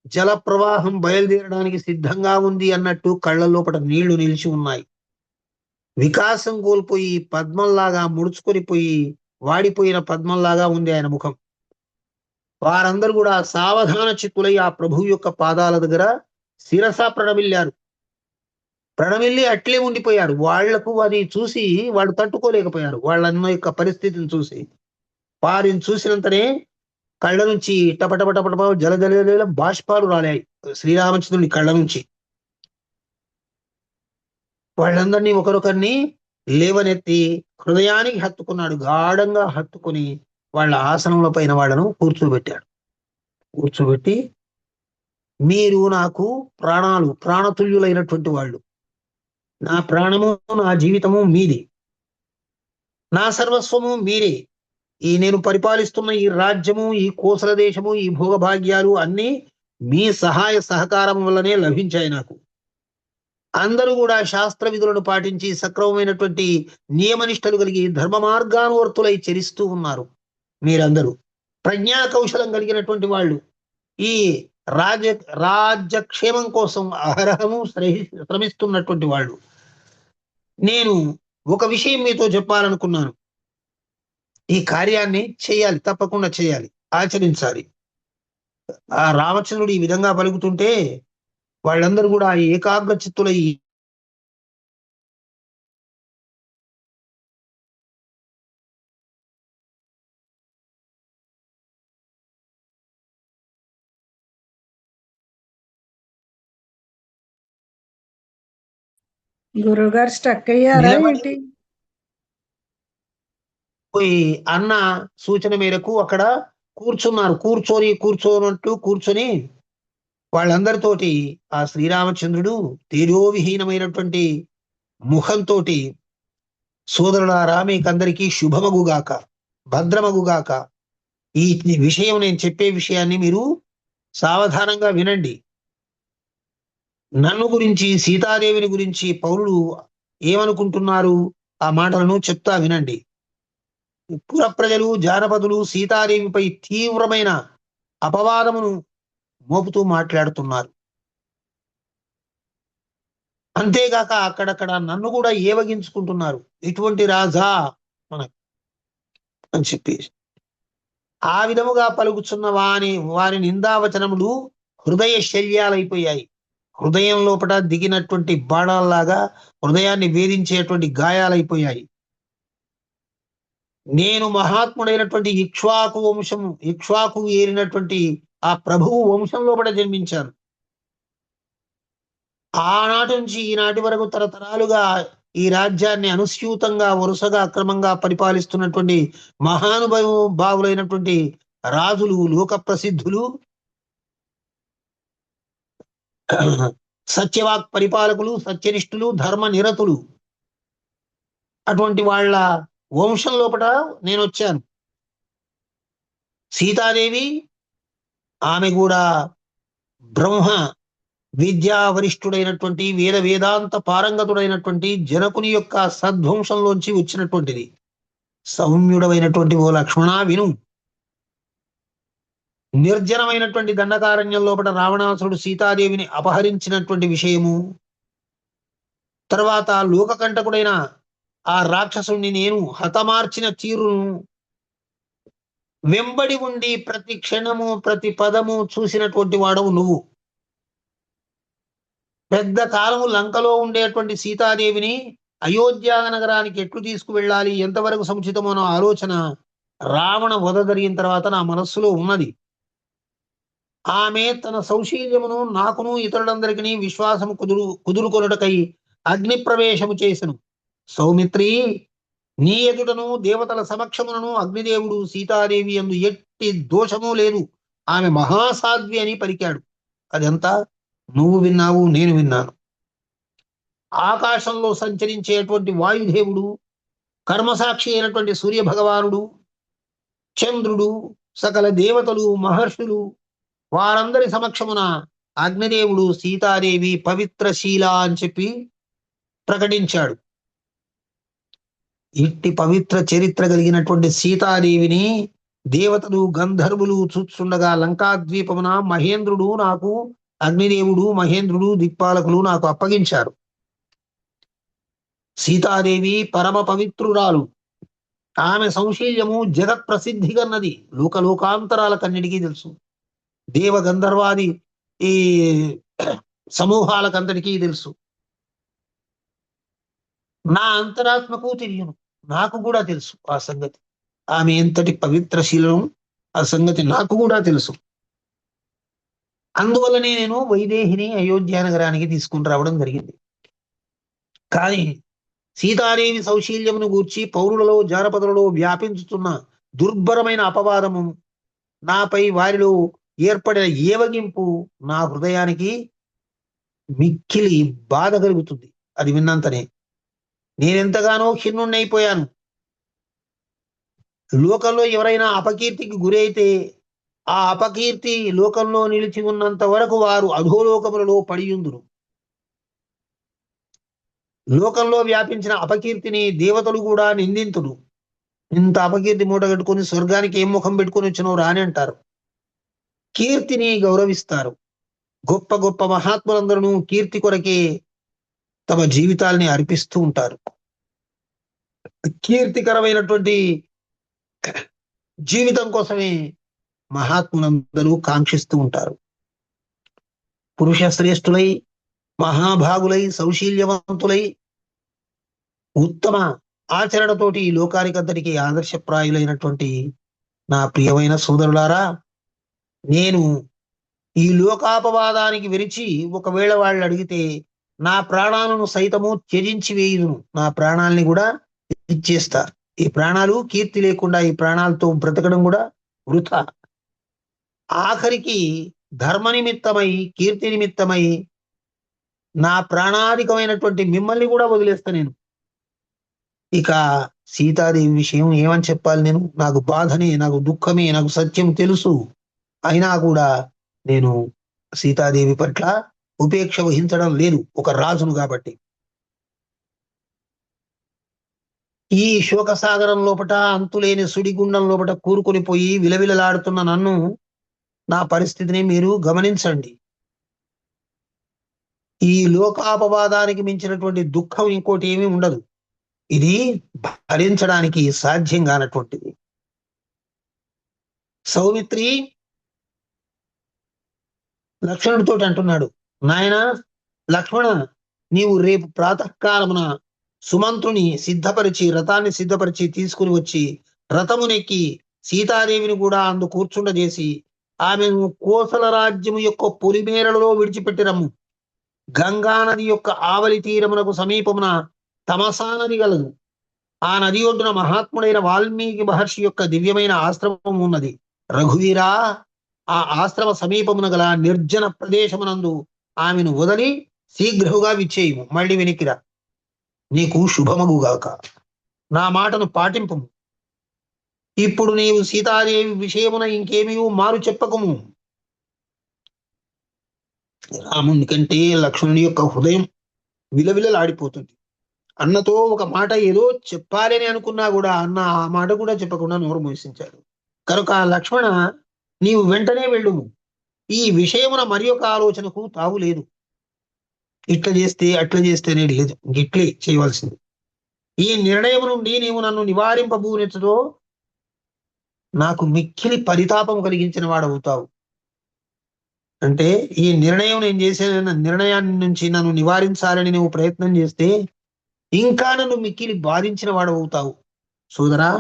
జల ప్రవాహం బయలుదేరడానికి సిద్ధంగా ఉంది అన్నట్టు కళ్ళ లోపట నీళ్లు నిలిచి ఉన్నాయి. వికాసం కోల్పోయి పద్మంలాగా ముడుచుకొని పోయి వాడిపోయిన పద్మంలాగా ఉంది ఆయన ముఖం. వారందరూ కూడా సావధాన చిత్తులై ఆ ప్రభువు యొక్క పాదాల దగ్గర శిరస ప్రణమిల్లి అట్లే ఉండిపోయారు. వాళ్లకు అది చూసి వాళ్ళు తట్టుకోలేకపోయారు. వాళ్ళన్న యొక్క పరిస్థితిని చూసి వారిని చూసినంతనే కళ్ళ నుంచి టపటపటపట జల బాష్పాలు రాలాయి శ్రీరామచంద్రుని కళ్ళ నుంచి. వాళ్ళందరినీ ఒకరొకరిని లేవనెత్తి హృదయానికి హత్తుకున్నాడు. గాఢంగా హత్తుకుని వాళ్ళ ఆసనముల పైన వాళ్ళను కూర్చోబెట్టి మీరు నాకు ప్రాణతుల్యులైనటువంటి వాళ్ళు, నా ప్రాణము నా జీవితము మీది, నా సర్వస్వము మీరే. ఈ నేను పరిపాలిస్తున్న ఈ రాజ్యము, ఈ కోసల దేశము, ఈ భోగభాగ్యాలు అన్నీ మీ సహాయ సహకారం వల్లనే లభించాయి నాకు. అందరూ కూడా శాస్త్ర విధులను పాటించి సక్రమమైనటువంటి నియమనిష్టలు కలిగి ధర్మ మార్గానువర్తులై చరిస్తూ ఉన్నారు. మీరందరూ ప్రజ్ఞా కౌశలం కలిగినటువంటి వాళ్ళు ఈ రాజ రాజ్యక్షేమం కోసం అహరహము శ్రమిస్తున్నటువంటి వాళ్ళు. నేను ఒక విషయం మీతో చెప్పాలనుకున్నాను. ఈ కార్యాన్ని చేయాలి, తప్పకుండా చేయాలి, ఆచరించాలి. ఆ రామచంద్రుడు ఈ విధంగా పలుకుతుంటే వాళ్ళందరూ కూడా ఏకాగ్ర చిత్తులై గురువుగారు స్టక్ అయ్యారా నిలబడి ఏంటి? పోయి అన్న సూచన మేరకు అక్కడ కూర్చున్నారు. కూర్చొని వాళ్ళందరితోటి ఆ శ్రీరామచంద్రుడు తేజోవిహీనమైనటువంటి ముఖంతో, సోదరులారా మీకందరికీ శుభమగుగాక, భద్రమగుగాక. ఈ విషయం, నేను చెప్పే విషయాన్ని మీరు సావధానంగా వినండి. నన్ను గురించి, సీతాదేవిని గురించి పౌరులు ఏమనుకుంటున్నారు ఆ మాటలను చెప్తా వినండి. పుర ప్రజలు, జానపదులు సీతాదేవిపై తీవ్రమైన అపవాదమును మోపుతూ మాట్లాడుతున్నారు. అంతేగాక అక్కడక్కడ నన్ను కూడా ఏవగించుకుంటున్నారు. ఇటువంటి రాజా మనకు అని చెప్పి ఆ విధముగా పలుకుతున్న వారి నిందావచనములు హృదయ శల్యాలైపోయాయి. హృదయం లోపల దిగినటువంటి బాణాల్లాగా హృదయాన్ని వేధించేటువంటి గాయాలైపోయాయి. నేను మహాత్ముడైనటువంటి ఇక్ష్వాకు ఏరినటువంటి ఆ ప్రభువు వంశం లోపల జన్మించాను. ఆనాటి నుంచి ఈనాటి వరకు తరతరాలుగా ఈ రాజ్యాన్ని అనుస్యూతంగా వరుసగా అక్రమంగా పరిపాలిస్తున్నటువంటి మహానుభావులైనటువంటి రాజులు, లోక ప్రసిద్ధులు, సత్యవాక్ పరిపాలకులు, సత్యనిష్ఠులు, ధర్మ నిరతులు, అటువంటి వాళ్ళ వంశం లోపల నేను వచ్చాను. సీతాదేవి ఆమె కూడా బ్రహ్మ విద్యా వరిష్ఠుడైనటువంటి వేదాంత పారంగతుడైనటువంటి జనకుని యొక్క సద్వంశంలోంచి వచ్చినటువంటిది. సౌమ్యుడమైనటువంటి ఓ లక్ష్మణ విను. నిర్జనమైనటువంటి దండకారణ్యం లోపల రావణాసురుడు సీతాదేవిని అపహరించినటువంటి విషయము, తర్వాత లోకకంటకుడైన ఆ రాక్షసుని నేను హతమార్చిన తీరును వెంబడి ఉండి ప్రతి క్షణము ప్రతి పదము చూసినటువంటి వాడవు నువ్వు. పెద్ద కాలము లంకలో ఉండేటువంటి సీతాదేవిని అయోధ్య నగరానికి ఎట్లు తీసుకువెళ్ళాలి, ఎంతవరకు సముచితమోనో ఆలోచన రావణ వధ జరిగిన తర్వాత నా మనస్సులో ఉన్నది. ఆమె తన సౌశీల్యమును నాకును ఇతరులందరికీ విశ్వాసము కుదురుకొనుటకై అగ్ని ప్రవేశము చేసెను. సౌమిత్రి, నీ ఎదుటను దేవతల సమక్షమునను అగ్నిదేవుడు సీతాదేవి యందు ఎట్టి దోషము లేదు, ఆమె మహాసాధ్వి అని పలికాడు. అదంతా నువ్వు విన్నావు, నేను విన్నాను. ఆకాశంలో సంచరించేటువంటి వాయుదేవుడు, కర్మసాక్షి అయినటువంటి సూర్య భగవానుడు, చంద్రుడు, సకల దేవతలు, మహర్షులు, వారందరి సమక్షమున అగ్నిదేవుడు సీతాదేవి పవిత్రశీల అని చెప్పి ప్రకటించాడు. ఇట్టి పవిత్ర చరిత్ర కలిగినటువంటి సీతాదేవిని దేవతలు, గంధర్వులు చూస్తుండగా లంకాద్వీపమున మహేంద్రుడు నాకు, అగ్నిదేవుడు, మహేంద్రుడు, దిక్పాలకులు నాకు అప్పగించారు. సీతాదేవి పరమ పవిత్రురాలు. ఆమె సౌశీల్యము జగత్ ప్రసిద్ధి కన్నది, లోకాంతరాలకన్నిటికీ తెలుసు. దేవ గంధర్వాది ఈ సమూహాలకంతటికీ తెలుసు. నా అంతరాత్మకు తెలియను, నాకు కూడా తెలుసు ఆ సంగతి. ఆమె ఎంతటి పవిత్రశీలం ఆ సంగతి నాకు కూడా తెలుసు. అందువల్లనే నేను వైదేహిని అయోధ్య నగరానికి తీసుకుని రావడం జరిగింది. కానీ సీతాదేవి సౌశీల్యమును గూర్చి పౌరులలో, జానపదులలో వ్యాపించుతున్న దుర్భరమైన అపవాదము, నాపై వారిలో ఏర్పడిన ఏవగింపు నా హృదయానికి మిక్కిలి బాధ కలుగుతుంది. అది విన్నంతనే. నేనెంతగానో ఖిన్నున్నైపోయాను. లోకంలో ఎవరైనా అపకీర్తికి గురైతే ఆ అపకీర్తి లోకంలో నిలిచి ఉన్నంత వరకు వారు అధోలోకములలో పడియుందురు. లోకంలో వ్యాపించిన అపకీర్తిని దేవతలు కూడా నిందింతుడు. ఇంత అపకీర్తి మూటగట్టుకుని స్వర్గానికి ఏం ముఖం పెట్టుకుని వచ్చినో రాని అంటారు. కీర్తిని గౌరవిస్తారు. గొప్ప గొప్ప మహాత్ములందరూ కీర్తి కొరకే తమ జీవితాల్ని అర్పిస్తూ ఉంటారు. కీర్తికరమైనటువంటి జీవితం కోసమే మహాత్ములందరూ కాంక్షిస్తూ ఉంటారు. పురుష శ్రేష్ఠులై, మహాభాగులై, సౌశీల్యవంతులై, ఉత్తమ ఆచరణతోటి ఈ లోకానికంతటికి ఆదర్శప్రాయులైనటువంటి నా ప్రియమైన సోదరులారా, నేను ఈ లోకాపవాదానికి విరిచి ఒకవేళ వాళ్ళు అడిగితే నా ప్రాణాలను సైతము త్యజించి వేయుదును. నా ప్రాణాలని కూడా ఇచ్చేస్తా. ఈ ప్రాణాలు కీర్తి లేకుండా ఈ ప్రాణాలతో బ్రతకడం కూడా వృథా. ఆఖరికి ధర్మ నిమిత్తమై, కీర్తి నిమిత్తమై నా ప్రాణాధికమైనటువంటి మిమ్మల్ని కూడా వదిలేస్తా నేను. ఇక సీతాదేవి విషయం ఏమని చెప్పాలి నేను? నాకు బాధనే, నాకు దుఃఖమే, నాకు సత్యం తెలుసు. అయినా కూడా నేను సీతాదేవి పట్ల ఉపేక్ష వహించడం లేదు, ఒక రాజును కాబట్టి. ఈ శోకసాగరం లోపట, అంతులేని సుడిగుండం లోపట కూరుకొని పోయి విలవిలలాడుతున్న నన్ను, నా పరిస్థితిని మీరు గమనించండి. ఈ లోకాపవాదానికి మించినటువంటి దుఃఖం ఇంకోటి ఏమీ ఉండదు. ఇది భరించడానికి సాధ్యం కానటువంటిది. సౌమిత్రి లక్ష్మణుడితో అంటున్నాడు, నాయన లక్ష్మణ, నీవు రేపు ప్రాతకాలమున సుమంత్రుని సిద్ధపరిచి, రథాన్ని సిద్ధపరిచి తీసుకుని వచ్చి రథమునెక్కి సీతాదేవిని కూడా అందు కూర్చుండజేసి ఆమెను కోసల రాజ్యము యొక్క పొలిమేరలలో విడిచిపెట్టిరమ్ము. గంగా నది యొక్క ఆవలి తీరమునకు సమీపమున తమసా నది గలదు. ఆ నది ఒడ్డున మహాత్ముడైన వాల్మీకి మహర్షి యొక్క దివ్యమైన ఆశ్రమం ఉన్నది. రఘువీరా, ఆ ఆశ్రమ సమీపమున గల నిర్జన ప్రదేశమునందు ఆమెను వదలి శీఘ్రముగా విచ్చేయము. మళ్ళీ వెనికిరా, నీకు శుభమగుగాక. నా మాటను పాటింపు. ఇప్పుడు నీవు సీతాదేవి విషయమున ఇంకేమీ మారు చెప్పకము. రాముని కంటే లక్ష్మణుని యొక్క హృదయం విలవిలలాడిపోతుంది. అన్నతో ఒక మాట ఏదో చెప్పాలని అనుకున్నా కూడా అన్న ఆ మాట కూడా చెప్పకుండా నోరు మూసించాడు. కనుక లక్ష్మణ, నీవు వెంటనే వెళ్ళుము. ఈ విషయమున మరి ఒక ఆలోచనకు తావు లేదు. ఇట్లా చేస్తే అట్లా చేస్తేనే లేదు, ఇట్లే చేయవలసింది. ఈ నిర్ణయం నుండి నీవు నన్ను నివారింపబూనెచ్చదో నాకు మిక్కిలి పరితాపం కలిగించిన వాడవుతావు. అంటే ఈ నిర్ణయం నేను చేసే నిర్ణయాన్ని నుంచి నన్ను నివారించాలని నువ్వు ప్రయత్నం చేస్తే ఇంకా నన్ను మిక్కిలి బాధించిన వాడవుతావు. సోదరా,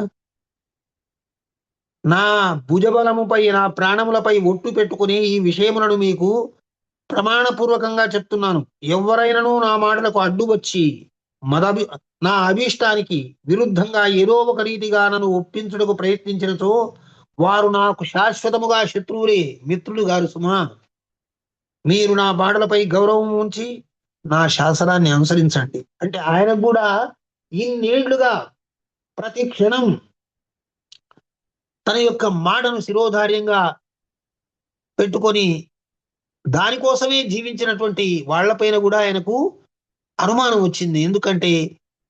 నా భుజబలముపై, నా ప్రాణములపై ఒట్టు పెట్టుకుని ఈ విషయములను మీకు ప్రమాణపూర్వకంగా చెప్తున్నాను. ఎవరైనాను నా మాటలకు అడ్డు వచ్చి నా అభీష్టానికి విరుద్ధంగా ఏదో ఒక రీతిగా నన్ను ఒప్పించుటకు ప్రయత్నించినచో వారు నాకు శాశ్వతముగా శత్రువులే, మిత్రులు గారు సుమా. మీరు నా మాటలపై గౌరవం ఉంచి నా శాసనాన్ని అనుసరించండి. అంటే ఆయనకు కూడా ఇన్నేళ్లుగా ప్రతి క్షణం తన యొక్క మాటను శిరోధార్యంగా పెట్టుకొని దానికోసమే జీవించినటువంటి వాళ్లపైన కూడా ఆయనకు అనుమానం వచ్చింది. ఎందుకంటే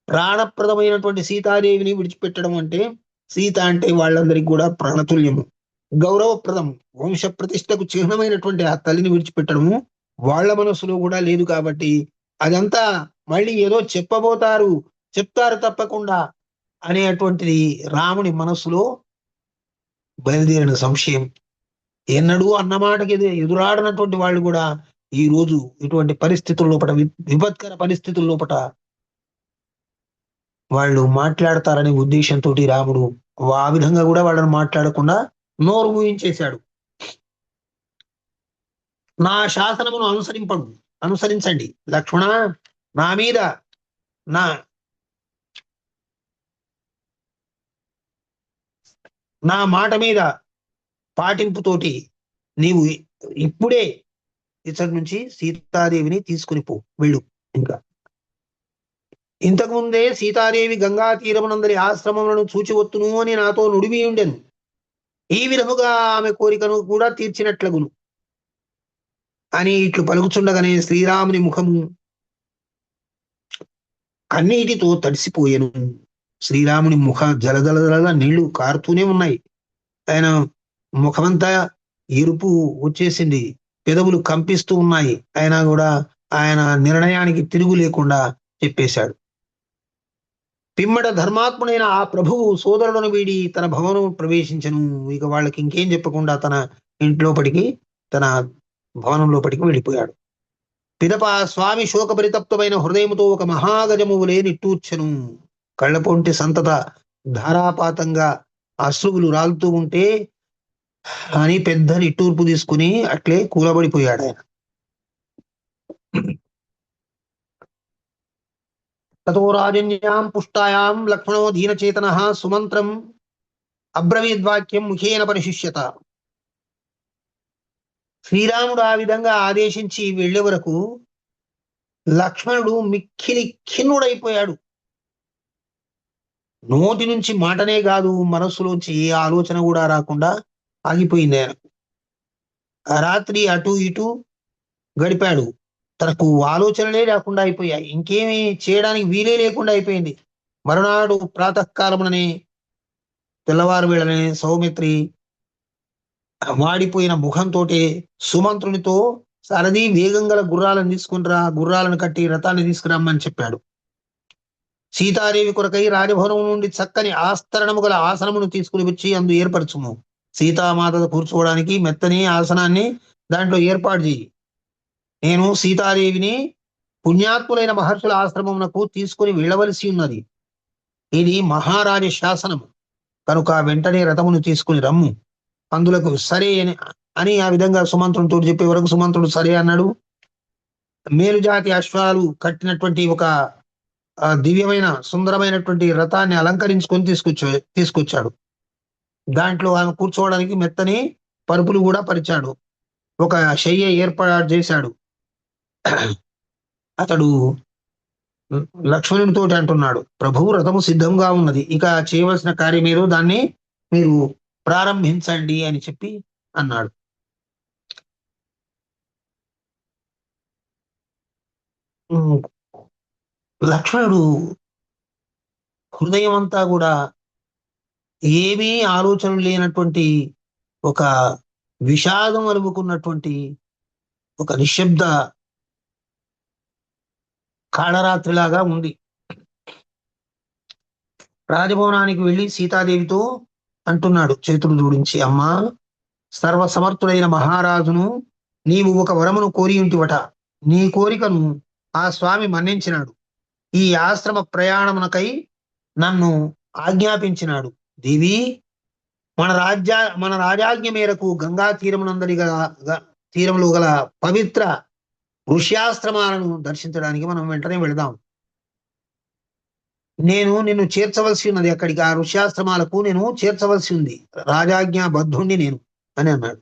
ప్రాణప్రదమైనటువంటి సీతాదేవిని విడిచిపెట్టడం అంటే, సీత అంటే వాళ్ళందరికీ కూడా ప్రాణతుల్యము, గౌరవప్రదం, వంశ ప్రతిష్టకు చిహ్నమైనటువంటి ఆ తల్లిని విడిచిపెట్టడము వాళ్ళ మనసులో కూడా లేదు. కాబట్టి అదంతా మళ్ళీ ఏదో చెప్తారు తప్పకుండా అనేటువంటిది రాముని మనసులో బయలుదేరిన సంశయం. ఎన్నడూ అన్నమాటకి ఎదురాడినటువంటి వాళ్ళు కూడా ఈ రోజు ఇటువంటి పరిస్థితుల లోపల, విపత్కర పరిస్థితుల లోపల వాళ్ళు మాట్లాడతారనే ఉద్దేశంతో రాముడు ఆ విధంగా కూడా వాళ్ళని మాట్లాడకుండా నోరు మూయించేశాడు. నా శాసనమును అనుసరించండి లక్ష్మణ. నా మీద నా మాట మీద పాటింపుతోటి నీవు ఇప్పుడే ఇక్కడి నుంచి సీతాదేవిని తీసుకుని వెళ్ళు. ఇంకా ఇంతకు ముందే సీతాదేవి గంగా తీరమునందరి ఆశ్రమములను చూచివత్తును అని నాతో నుడివి ఉండెను. ఈ విధముగా ఆమె కోరికను కూడా తీర్చినట్లగును అని ఇట్లు పలుకుచుండగానే శ్రీరాముని ముఖము కన్నీటితో తడిసిపోయెను. శ్రీరాముని ముఖ జలజల నీళ్లు కారుతూనే ఉన్నాయి. ఆయన ముఖమంతా ఎరుపు వచ్చేసింది, పెదవులు కంపిస్తూ ఉన్నాయి. అయినా కూడా ఆయన నిర్ణయానికి తిరుగు లేకుండా చెప్పేశాడు. పిమ్మట ధర్మాత్ముడైన ఆ ప్రభువు సోదరులను వీడి తన భవనం ప్రవేశించను. ఇక వాళ్ళకి ఇంకేం చెప్పకుండా తన ఇంట్లోపటికి, తన భవనం లోపలికి వెళ్ళిపోయాడు. పిదప స్వామి శోకపరితప్తమైన హృదయముతో ఒక మహాగజము వలె నిట్టూర్చెను. కళ్ళపొంటి సంతత ధారాపాతంగా అశ్రువులు రాలుతూ ఉంటే అని పెద్ద నిట్టూర్పు తీసుకుని అట్లే కూలబడిపోయాడు ఆయన. తతో రాజన్యాం పుష్టాయాం లక్ష్మణో దీనచేతనః సుమంత్రం అబ్రవీద్వాక్యం ముఖేన పరిశిష్యత. శ్రీరాముడు ఆ విధంగా ఆదేశించి వెళ్లే వరకు లక్ష్మణుడు మిక్కిలి ఖిన్నుడైపోయాడు. నోటి నుంచి మాటనే కాదు, మనస్సులోంచి ఏ ఆలోచన కూడా రాకుండా ఆగిపోయింది ఆయన. ఆ రాత్రి అటు ఇటు గడిపాడు. తనకు ఆలోచనలే లేకుండా అయిపోయాయి. ఇంకేమీ చేయడానికి వీలే లేకుండా అయిపోయింది. మరునాడు ప్రాతకాలముననే, తెల్లవారు వేళనే సౌమిత్రి వాడిపోయిన ముఖంతో సుమంత్రునితో సారథి వేగం గల గుర్రాలను తీసుకునిరా, గుర్రాలను కట్టి రథాన్ని తీసుకురమ్మని చెప్పాడు. సీతాదేవి కొరకై రాజభవనం నుండి చక్కని ఆస్తరణము గల ఆసనమును తీసుకుని వచ్చి అందు ఏర్పరచుము. సీతామాత కూర్చోవడానికి మెత్తని ఆసనాన్ని దాంట్లో ఏర్పాటు చేయి. నేను సీతాదేవిని పుణ్యాత్ములైన మహర్షుల ఆశ్రమమునకు తీసుకుని వెళ్ళవలసి ఉన్నది. ఇది మహారాజ శాసనము కనుక వెంటనే రథమును తీసుకుని రమ్ము. అందులకు సరే అని ఆ విధంగా సుమంత్రునితో చెప్పే వరకు సుమంత్రుడు సరే అన్నాడు. మేలుజాతి అశ్వాలు కట్టినటువంటి ఒక దివ్యమైన సుందరమైనటువంటి రథాన్ని అలంకరించుకొని తీసుకొచ్చాడు. దాంట్లో ఆమె కూర్చోవడానికి మెత్తని పరుపులు కూడా పరిచాడు. ఒక శయ్య ఏర్పాటు చేశాడు. అతడు లక్ష్మణునితో అంటున్నాడు, ప్రభువు రథము సిద్ధంగా ఉన్నది, ఇక చేయవలసిన కార్యం మీరు దాన్ని మీరు ప్రారంభించండి అని చెప్పి అన్నాడు. లక్ష్మణుడు హృదయం అంతా కూడా ఏమీ ఆలోచన లేనటువంటి ఒక విషాదం అలుముకున్నటువంటి ఒక నిశ్శబ్ద కాళరాత్రిలాగా ఉంది. రాజభవనానికి వెళ్లి సీతాదేవితో అంటున్నాడు చేతులు జోడించి, అమ్మా, సర్వసమర్థుడైన మహారాజును నీవు ఒక వరమును కోరి ఉంటివట. నీ కోరికను ఆ స్వామి మన్నించినాడు. ఈ ఆశ్రమ ప్రయాణమునకై నన్ను ఆజ్ఞాపించినాడు. దేవి, మన రాజాజ్ఞ మేరకు గంగా తీరంలో గల పవిత్ర ఋష్యాశ్రమాలను దర్శించడానికి మనం వెంటనే వెళదాం. నేను నిన్ను చేర్చవలసి ఉన్నది, అక్కడికి ఆ ఋష్యాశ్రమాలకు నేను చేర్చవలసి ఉంది, రాజాజ్ఞ బద్ధుణ్ణి నేను అని అన్నాడు.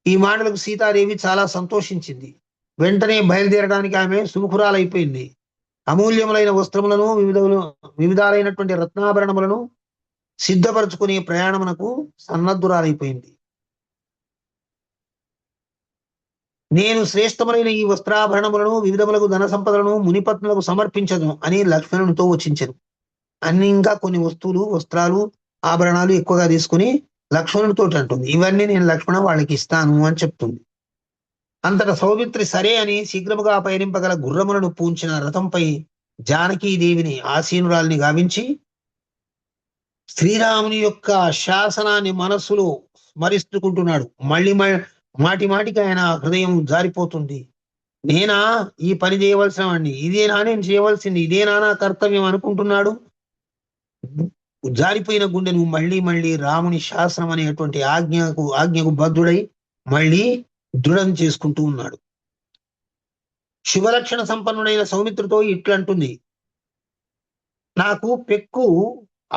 ఈ మాటలకు సీతాదేవి చాలా సంతోషించింది. వెంటనే బయలుదేరడానికి ఆమె సుముఖురాలైపోయింది. అమూల్యములైన వస్త్రములను వివిధాలైనటువంటి రత్నాభరణములను సిద్ధపరచుకునే ప్రయాణమునకు సన్నద్ధురాలైపోయింది. నేను శ్రేష్టములైన ఈ వస్త్రాభరణములను వివిధములకు ధన సంపదలను మునిపత్నులకు సమర్పించదు అని లక్ష్మణునితో వచ్చించను. అన్ని ఇంకా కొన్ని వస్త్రాలు, ఆభరణాలు ఎక్కువగా తీసుకుని లక్ష్మణునితో అంటుంది, ఇవన్నీ నేను లక్ష్మణ వాళ్ళకి ఇస్తాను అని చెప్తుంది. అంతటా సౌమిత్రి సరే అని శీఘ్రముగా పయనింపగల గుర్రములను పూంచిన రథంపై జానకీదేవిని ఆసీనురాల్ని గావించి శ్రీరాముని యొక్క శాసనాన్ని మనస్సులో స్మరిస్తుకుంటున్నాడు. మళ్ళీ మాటి మాటికి ఆయన హృదయం జారిపోతుంది. నేనా ఈ పని చేయవలసిన వాడిని, ఇదేనా నేను చేయవలసింది, ఇదేనా నా కర్తవ్యం అనుకుంటున్నాడు. జారిపోయిన గుండెను మళ్ళీ మళ్ళీ రాముని శాసనం అనేటువంటి ఆజ్ఞకు బద్ధుడై మళ్ళీ దృఢం చేసుకుంటూ ఉన్నాడు. శుభలక్షణ సంపన్నుడైన సౌమిత్రితో ఇట్లంటుంది, నాకు పెక్కు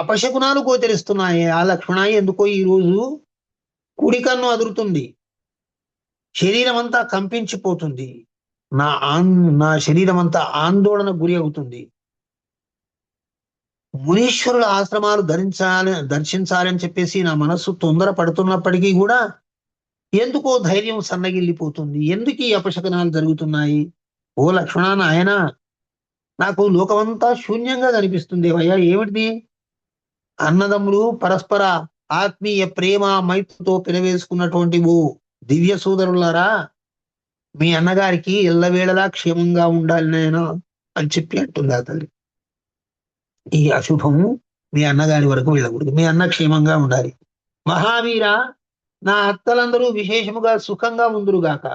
అపశకునాలు గోచరిస్తున్నాయి. ఆ లక్ష్మణ, ఎందుకో ఈరోజు కుడి కన్ను అదురుతుంది, శరీరం అంతా కంపించిపోతుంది, నా శరీరం అంతా ఆందోళన గురి అవుతుంది. మునీశ్వరుల ఆశ్రమాలు దర్శించాలని చెప్పేసి నా మనస్సు తొందర పడుతున్నప్పటికీ కూడా ఎందుకో ధైర్యం సన్నగిల్లిపోతుంది. ఎందుకు ఈ అపశకనాలు జరుగుతున్నాయి? ఓ లక్ష్మణ నాయన, నాకు లోకమంతా శూన్యంగా కనిపిస్తుంది. అయ్యా ఏమిటిది? అన్నదమ్ములు పరస్పర ఆత్మీయ ప్రేమ మైత్రితో పిలవేసుకున్నటువంటి ఓ దివ్య సోదరులారా, మీ అన్నగారికి ఎల్లవేళలా క్షేమంగా ఉండాలి నాయన అని చెప్పి అంటుంది ఆ తల్లి. ఈ అశుభము మీ అన్నగారి వరకు వెళ్ళకూడదు. మీ అన్న క్షేమంగా ఉండాలి. మహావీర, నా అత్తలందరూ విశేషముగా సుఖంగా ఉందురుగాక.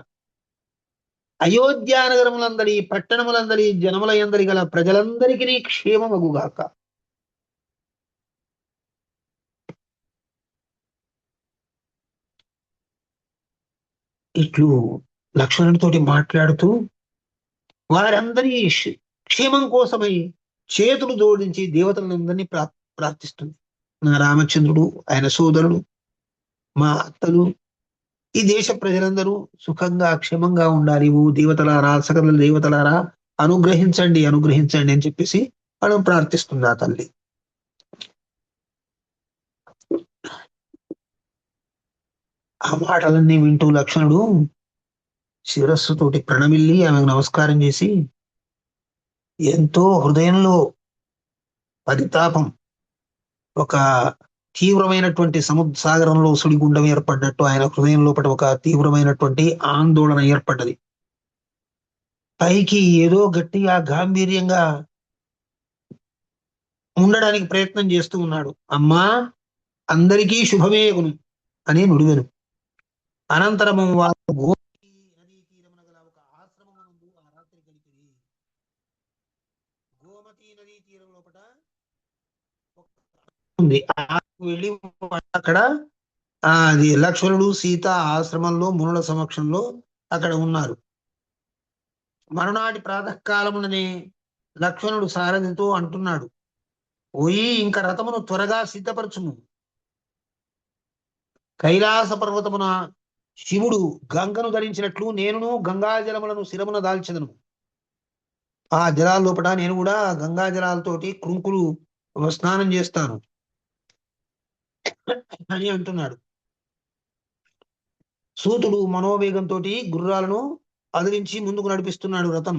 అయోధ్యానగరములందరి పట్టణములందరి జనముల యందరి గల ప్రజలందరికీ క్షేమమగుగాక. ఇట్లు లక్ష్మణుడితోటి మాట్లాడుతూ వారందరి క్షేమం కోసమై చేతులు జోడించి దేవతలందరినీ ప్రార్థిస్తుంది. నా రామచంద్రుడు, ఆయన సోదరుడు, మా అత్తలు, ఈ దేశ ప్రజలందరూ సుఖంగా క్షేమంగా ఉండాలి. ఓ దేవతలారా, సకల దేవతలారా అనుగ్రహించండి, అనుగ్రహించండి అని చెప్పేసి మనం ప్రార్థిస్తుంది ఆ తల్లి. ఆ మాటలన్నీ వింటూ లక్ష్మణుడు శిరస్సుతోటి ప్రణమిల్లి ఆమెకు నమస్కారం చేసి ఎంతో హృదయంలో పరితాపం, ఒక తీవ్రమైనటువంటి సాగరంలో సుడిగుండం ఏర్పడ్డట్టు ఆయన హృదయం లోపల ఒక తీవ్రమైనటువంటి ఆందోళన ఏర్పడ్డది. పైకి ఏదో గట్టిగా గాంభీర్యంగా ఉండడానికి ప్రయత్నం చేస్తూ ఉన్నాడు. అమ్మా, అందరికీ శుభమేగును అని నుడివెను. అనంతరము వారు గోమతీ నదీ తీరమున గల ఒక ఆశ్రమమునందు ఆ రాత్రి గడిపిరి. గోమతీ నదీ తీరం లోపల ఉంది. వెళ్ళి అక్కడ అది లక్ష్మణుడు సీత ఆశ్రమంలో మునుల సమక్షంలో అక్కడ ఉన్నారు. మరునాటి ప్రాతకాలముననే లక్ష్మణుడు సారథితో అంటున్నాడు, పోయి ఇంకా రథమును త్వరగా సిద్ధపరచుము. కైలాస పర్వతమున శివుడు గంగను ధరించినట్లు నేనును గంగా జలములను శిరమున దాల్చెదను. ఆ జలాల లోపల నేను కూడా గంగా జలాలతోటి కృంకులు స్నానం చేస్తాను అని అంటున్నాడు. సూతుడు మనోవేగంతో గుర్రాలను అదిలించి ముందుకు నడిపిస్తున్నాడు రథం.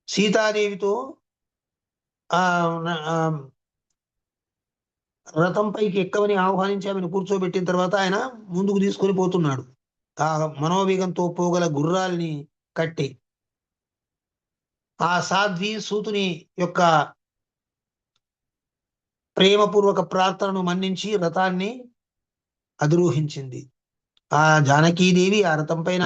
సీతాదేవితో ఆ రథం పైకి ఎక్కవని ఆహ్వానించి ఆమెను కూర్చోబెట్టిన తర్వాత ఆయన ముందుకు తీసుకొని పోతున్నాడు. ఆ మనోవేగంతో పోగల గుర్రాలని కట్టి ఆ సాధ్వి సూతుని యొక్క ప్రేమపూర్వక ప్రార్థనను మన్నించి రథాన్ని అధిరోహించింది. ఆ జానకీదేవి ఆ రథం పైన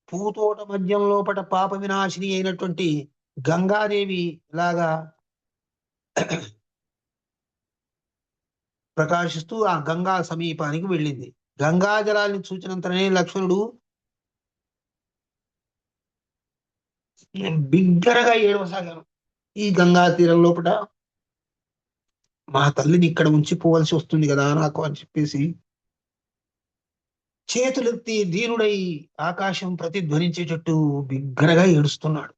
పూతోట మధ్యం లోపట పాప వినాశిని అయినటువంటి గంగాదేవి లాగా ప్రకాశిస్తూ ఆ గంగా సమీపానికి వెళ్ళింది. గంగా జలాన్ని చూచినంతనే లక్ష్మణుడు బిగ్గరగా ఏడవసాగాను. ఈ గంగా తీరం లోపల మా తల్లిని ఇక్కడ ఉంచిపోవలసి వస్తుంది కదా నాకు అని చెప్పేసి చేతులెత్తి దీనుడై ఆకాశం ప్రతిధ్వనించేటట్టు బిగ్గరగా ఏడుస్తున్నాడు.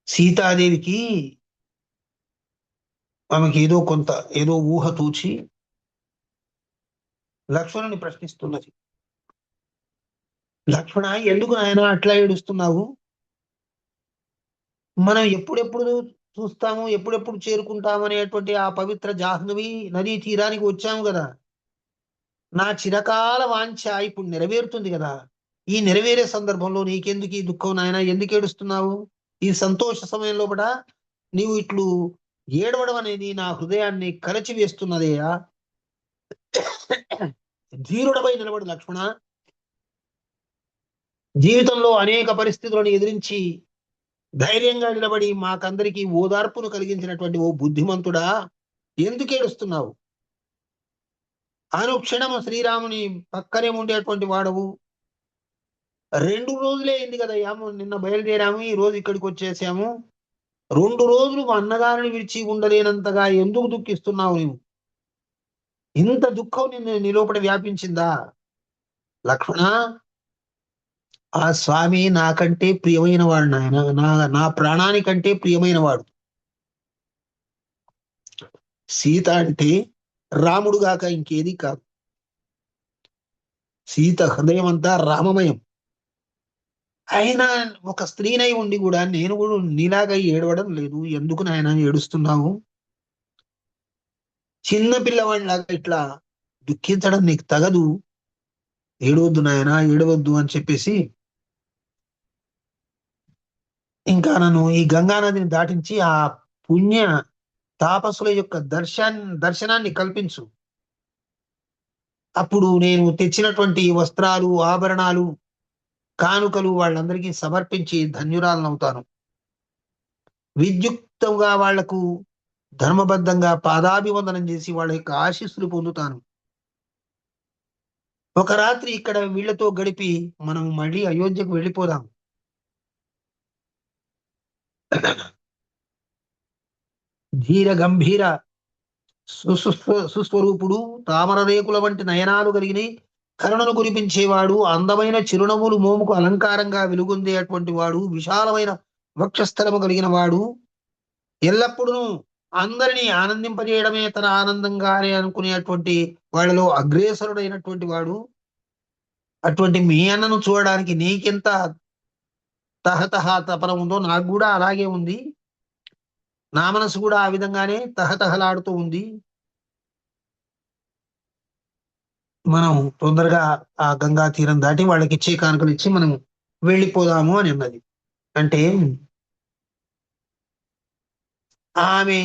సీతాదేవికి ఆమెకి ఏదో ఊహ తూచి లక్ష్మణుని ప్రశ్నిస్తున్నది. లక్ష్మణ, ఎందుకు నాయన అట్లా ఏడుస్తున్నావు? మనం ఎప్పుడెప్పుడు చూస్తాము, ఎప్పుడెప్పుడు చేరుకుంటాము అనేటువంటి ఆ పవిత్ర జాహ్నవి నదీ తీరానికి వచ్చాము కదా. నా చిరకాల వాంఛ ఇప్పుడు నెరవేరుతుంది కదా. ఈ నెరవేరే సందర్భంలో నీకెందుకు ఈ దుఃఖం నాయన? ఎందుకు ఏడుస్తున్నావు? ఈ సంతోష సమయంలో కూడా నీవు ఇట్లు ఏడవడం అనేది నా హృదయాన్ని కరచి వేస్తున్నదేయా. ధీరుడపై నిలబడు లక్ష్మణ. జీవితంలో అనేక పరిస్థితులను ఎదిరించి ధైర్యంగా నిలబడి మాకందరికీ ఓదార్పును కలిగించినటువంటి ఓ బుద్ధిమంతుడా, ఎందుకు ఏడుస్తున్నావు? అనుక్షణము శ్రీరాముని పక్కనే ఉండేటువంటి వాడవు. 2 రోజులే అయింది కదయ్యా, నిన్న బయలుదేరాము, ఈ రోజు ఇక్కడికి వచ్చేసాము. 2 రోజులు మా అన్నగారిని విడిచి ఉండలేనంతగా ఎందుకు దుఃఖిస్తున్నావు నువ్వు? ఇంత దుఃఖం నీ లోపల వ్యాపించిందా? లక్ష్మణ, ఆ స్వామి నాకంటే ప్రియమైన వాడు నాయన, నా ప్రాణానికంటే ప్రియమైన వాడు. సీత అంటే రాముడు గాక ఇంకేది కాదు. సీత హృదయం అంతా రామమయం. అయినా ఒక స్త్రీనై ఉండి కూడా నేను కూడా నీలాగా ఏడవడం లేదు. ఎందుకు నాయన ఏడుస్తున్నావు? చిన్న పిల్లవాడిలాగా ఇట్లా దుఃఖించడం నీకు తగదు. ఏడవద్దు నాయన, ఏడవద్దు అని చెప్పేసి ఇంకా నన్ను ఈ గంగా నదిని దాటించి ఆ పుణ్య తాపసుల యొక్క దర్శనాన్ని కల్పించు. అప్పుడు నేను తెచ్చినటువంటి వస్త్రాలు, ఆభరణాలు, కానుకలు వాళ్ళందరికీ సమర్పించి ధన్యురాలనవుతాను. విద్యుక్తంగా వాళ్లకు ధర్మబద్ధంగా పాదాభివందనం చేసి వాళ్ళ యొక్క ఆశీస్సులు పొందుతాను. ఒక రాత్రి ఇక్కడ వీళ్లతో గడిపి మనం మళ్ళీ అయోధ్యకు వెళ్ళిపోదాం. ధీర గంభీర సుస్వరూపుడు, తామర రేకుల వంటి నయనాలు కలిగిన, కరుణను కురిపించేవాడు, అందమైన చిరునవ్వులు మోముకు అలంకారంగా వెలుగొందేటువంటి వాడు, విశాలమైన వక్షస్థలము కలిగిన వాడు, ఎల్లప్పుడూ అందరినీ ఆనందింపజేయడమే తన ఆనందంగానే అనుకునేటువంటి వాళ్ళలో అగ్రేసరుడైనటువంటి వాడు. అటువంటి మీ అన్నను చూడడానికి నీకెంత తహతహ తపన ఉందో నాకు కూడా అలాగే ఉంది. నా మనసు కూడా ఆ విధంగానే తహతహలాడుతూ ఉంది. మనం తొందరగా ఆ గంగా తీరం దాటి వాళ్ళకి ఇచ్చే కానుకలు ఇచ్చి మనం వెళ్ళిపోదాము అని అన్నది. అంటే ఆమె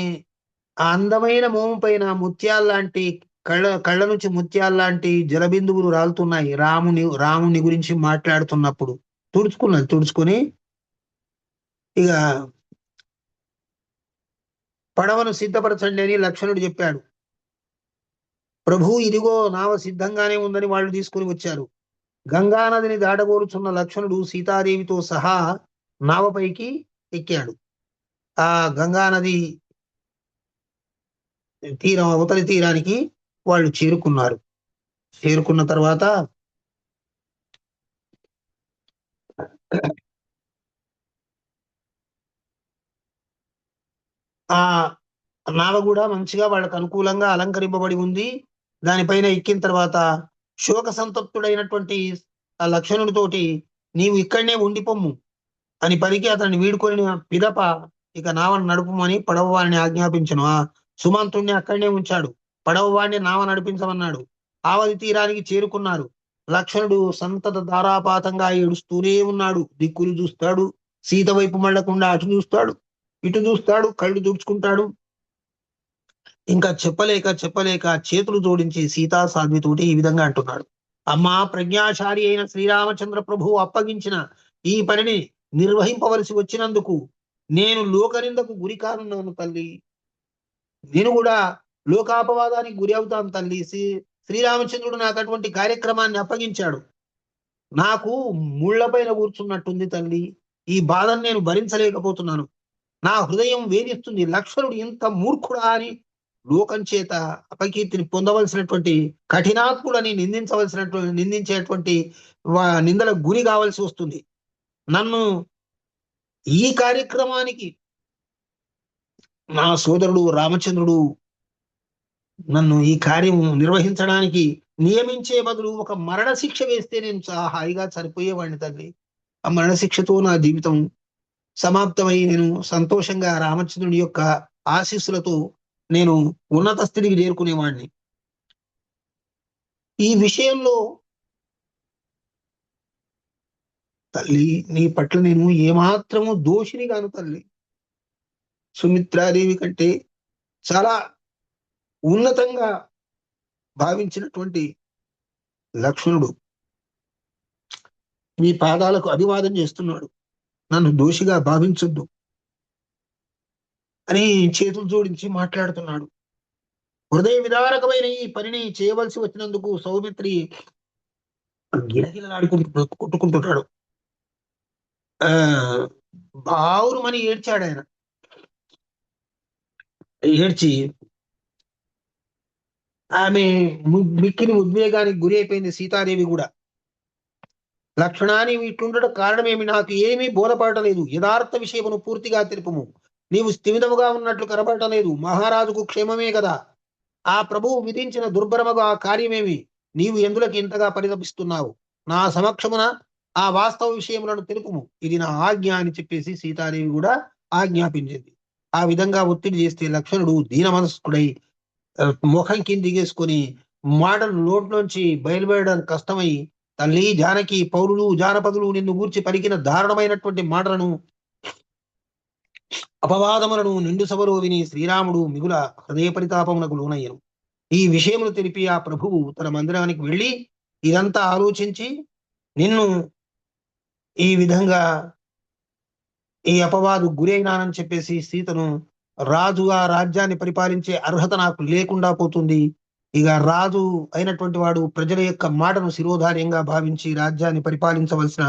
ఆ అందమైన మోము పైన ముత్యాల్లాంటి కళ్ళ నుంచి ముత్యాల్లాంటి జలబిందువులు రాలుతున్నాయి. రాముని గురించి మాట్లాడుతున్నప్పుడు తుడుచుకుని ఇక పడవను సిద్ధపరచండి అని లక్ష్మణుడు చెప్పాడు. ప్రభు ఇదిగో నావ సిద్ధంగానే ఉందని వాళ్ళు తీసుకుని వచ్చారు. గంగానదిని దాటగోరుచున్న లక్ష్మణుడు సీతాదేవితో సహా నావపైకి ఎక్కాడు. ఆ గంగానది అవతలి తీరానికి వాళ్ళు చేరుకున్నారు. చేరుకున్న తర్వాత ఆ నావ కూడా మంచిగా వాళ్ళకు అనుకూలంగా అలంకరింపబడి ఉంది. దానిపైన ఎక్కిన తర్వాత శోక సంతప్తుడైనటువంటి ఆ లక్ష్మణుడితోటి నీవు ఇక్కడనే ఉండిపోమ్ము అని పలికి అతన్ని వీడుకొని పిదప ఇక నావను నడుపుమని పడవ వారిని ఆజ్ఞాపించను. ఆ సుమంతుణ్ణి అక్కడనే ఉంచాడు. పడవ వాడిని నావ నడిపించమన్నాడు. ఆవలి తీరానికి చేరుకున్నారు. లక్ష్మణుడు సంతత ధారాపాతంగా ఏడుస్తూనే ఉన్నాడు. దిక్కులు చూస్తాడు, సీత వైపు మళ్ళకుండా అటు చూస్తాడు, ఇటు చూస్తాడు, కళ్ళు తుడుచుకుంటాడు. ఇంకా చెప్పలేక చేతులు జోడించి సీతా సాధ్వితోటి ఈ విధంగా అంటున్నాడు. అమ్మా, ప్రజ్ఞాశాలి అయిన శ్రీరామచంద్ర ప్రభువు అప్పగించిన ఈ పనిని నిర్వహింపవలసి వచ్చినందుకు నేను లోకనిందకు గురి కానున్నాను తల్లి. నేను కూడా లోకాపవాదానికి గురి అవుతాను తల్లి. శ్రీరామచంద్రుడు నాకు అటువంటి కార్యక్రమాన్ని అప్పగించాడు. నాకు ముళ్లపైన కూర్చున్నట్టుంది తల్లి. ఈ బాధను నేను భరించలేకపోతున్నాను. నా హృదయం వేధిస్తుంది. లక్ష్మణుడు ఇంత మూర్ఖుడా అని లోకం చేత అపకీర్తిని పొందవలసినటువంటి, కఠినాత్ముడని నిందించేటువంటి నిందలకు గురి కావాల్సి వస్తుంది. నన్ను ఈ కార్యక్రమానికి నా సోదరుడు రామచంద్రుడు నన్ను ఈ కార్యం నిర్వహించడానికి నియమించే బదులు ఒక మరణ శిక్ష వేస్తే నేను హాయిగా చనిపోయేవాడిని తల్లి. ఆ మరణ శిక్షతో నా జీవితం సమాప్తమై నేను సంతోషంగా రామచంద్రుడి యొక్క ఆశీస్సులతో నేను ఉన్నత స్థితికి చేరుకునేవాడిని. ఈ విషయంలో తల్లి నీ పట్ల నేను ఏమాత్రము దోషిని కాను తల్లి. సుమిత్రాదేవి కంటే చాలా ఉన్నతంగా భావించినటువంటి లక్ష్మణుడు మీ పాదాలకు అభివాదం చేస్తున్నాడు. నన్ను దోషిగా భావించొద్దు అని చేతులు జోడించి మాట్లాడుతున్నాడు. హృదయ విదారకమైన ఈ పనిని చేయవలసి వచ్చినందుకు సౌమిత్రి గిలగిలలాడుకుంటూ కొట్టుకుంటున్నాడు. బావురుమని ఏడ్చాడు ఆయన. ఏడ్చి ఆమె మిక్కిలి ఉద్వేగానికి గురి అయిపోయింది సీతాదేవి కూడా. లక్షణాన్ని ఇట్లుండడం కారణమేమి, నాకు ఏమీ బోధపడలేదు, యథార్థ విషయమును పూర్తిగా తెలుపుము. నీవు స్థిమితముగా ఉన్నట్లు కనబడటలేదు, మహారాజుకు క్షేమమే కదా. ఆ ప్రభువు విధించిన దుర్భరమగు ఆ కార్యమేమి, నీవు ఎందులకు ఇంతగా పరితపిస్తున్నావు? నా సమక్షమున ఆ వాస్తవ విషయములను తెలుపుము, ఇది నా ఆజ్ఞ అని చెప్పేసి సీతాదేవి కూడా ఆజ్ఞాపించింది. ఆ విధంగా ఒత్తిడి చేస్తే లక్ష్మణుడు దీన మనస్కుడై ముఖం కిందిగేసుకొని మాటలు నోట్లోంచి బయలువెళ్ళడానికి కష్టమై, తల్లి జానకి, పౌరులు జానపదులు నిన్ను గూర్చి పలికిన దారుణమైనటువంటి మాటలను, అపవాదములను నిండు సభలో విని శ్రీరాముడు మిగుల హృదయ పరితాపమునకు లోనయ్యను. ఈ విషయమును తెలిపి ఆ ప్రభువు తన మందిరానికి వెళ్ళి ఇదంతా ఆలోచించి, నిన్ను ఈ విధంగా ఈ అపవాదు గురైనానని చెప్పేసి సీతను, రాజుగా రాజ్యాన్ని పరిపాలించే అర్హత నాకు లేకుండా పోతుంది, ఇక రాజు అయినటువంటి వాడు ప్రజల యొక్క మాటను శిరోధార్యంగా భావించి రాజ్యాన్ని పరిపాలించవలసిన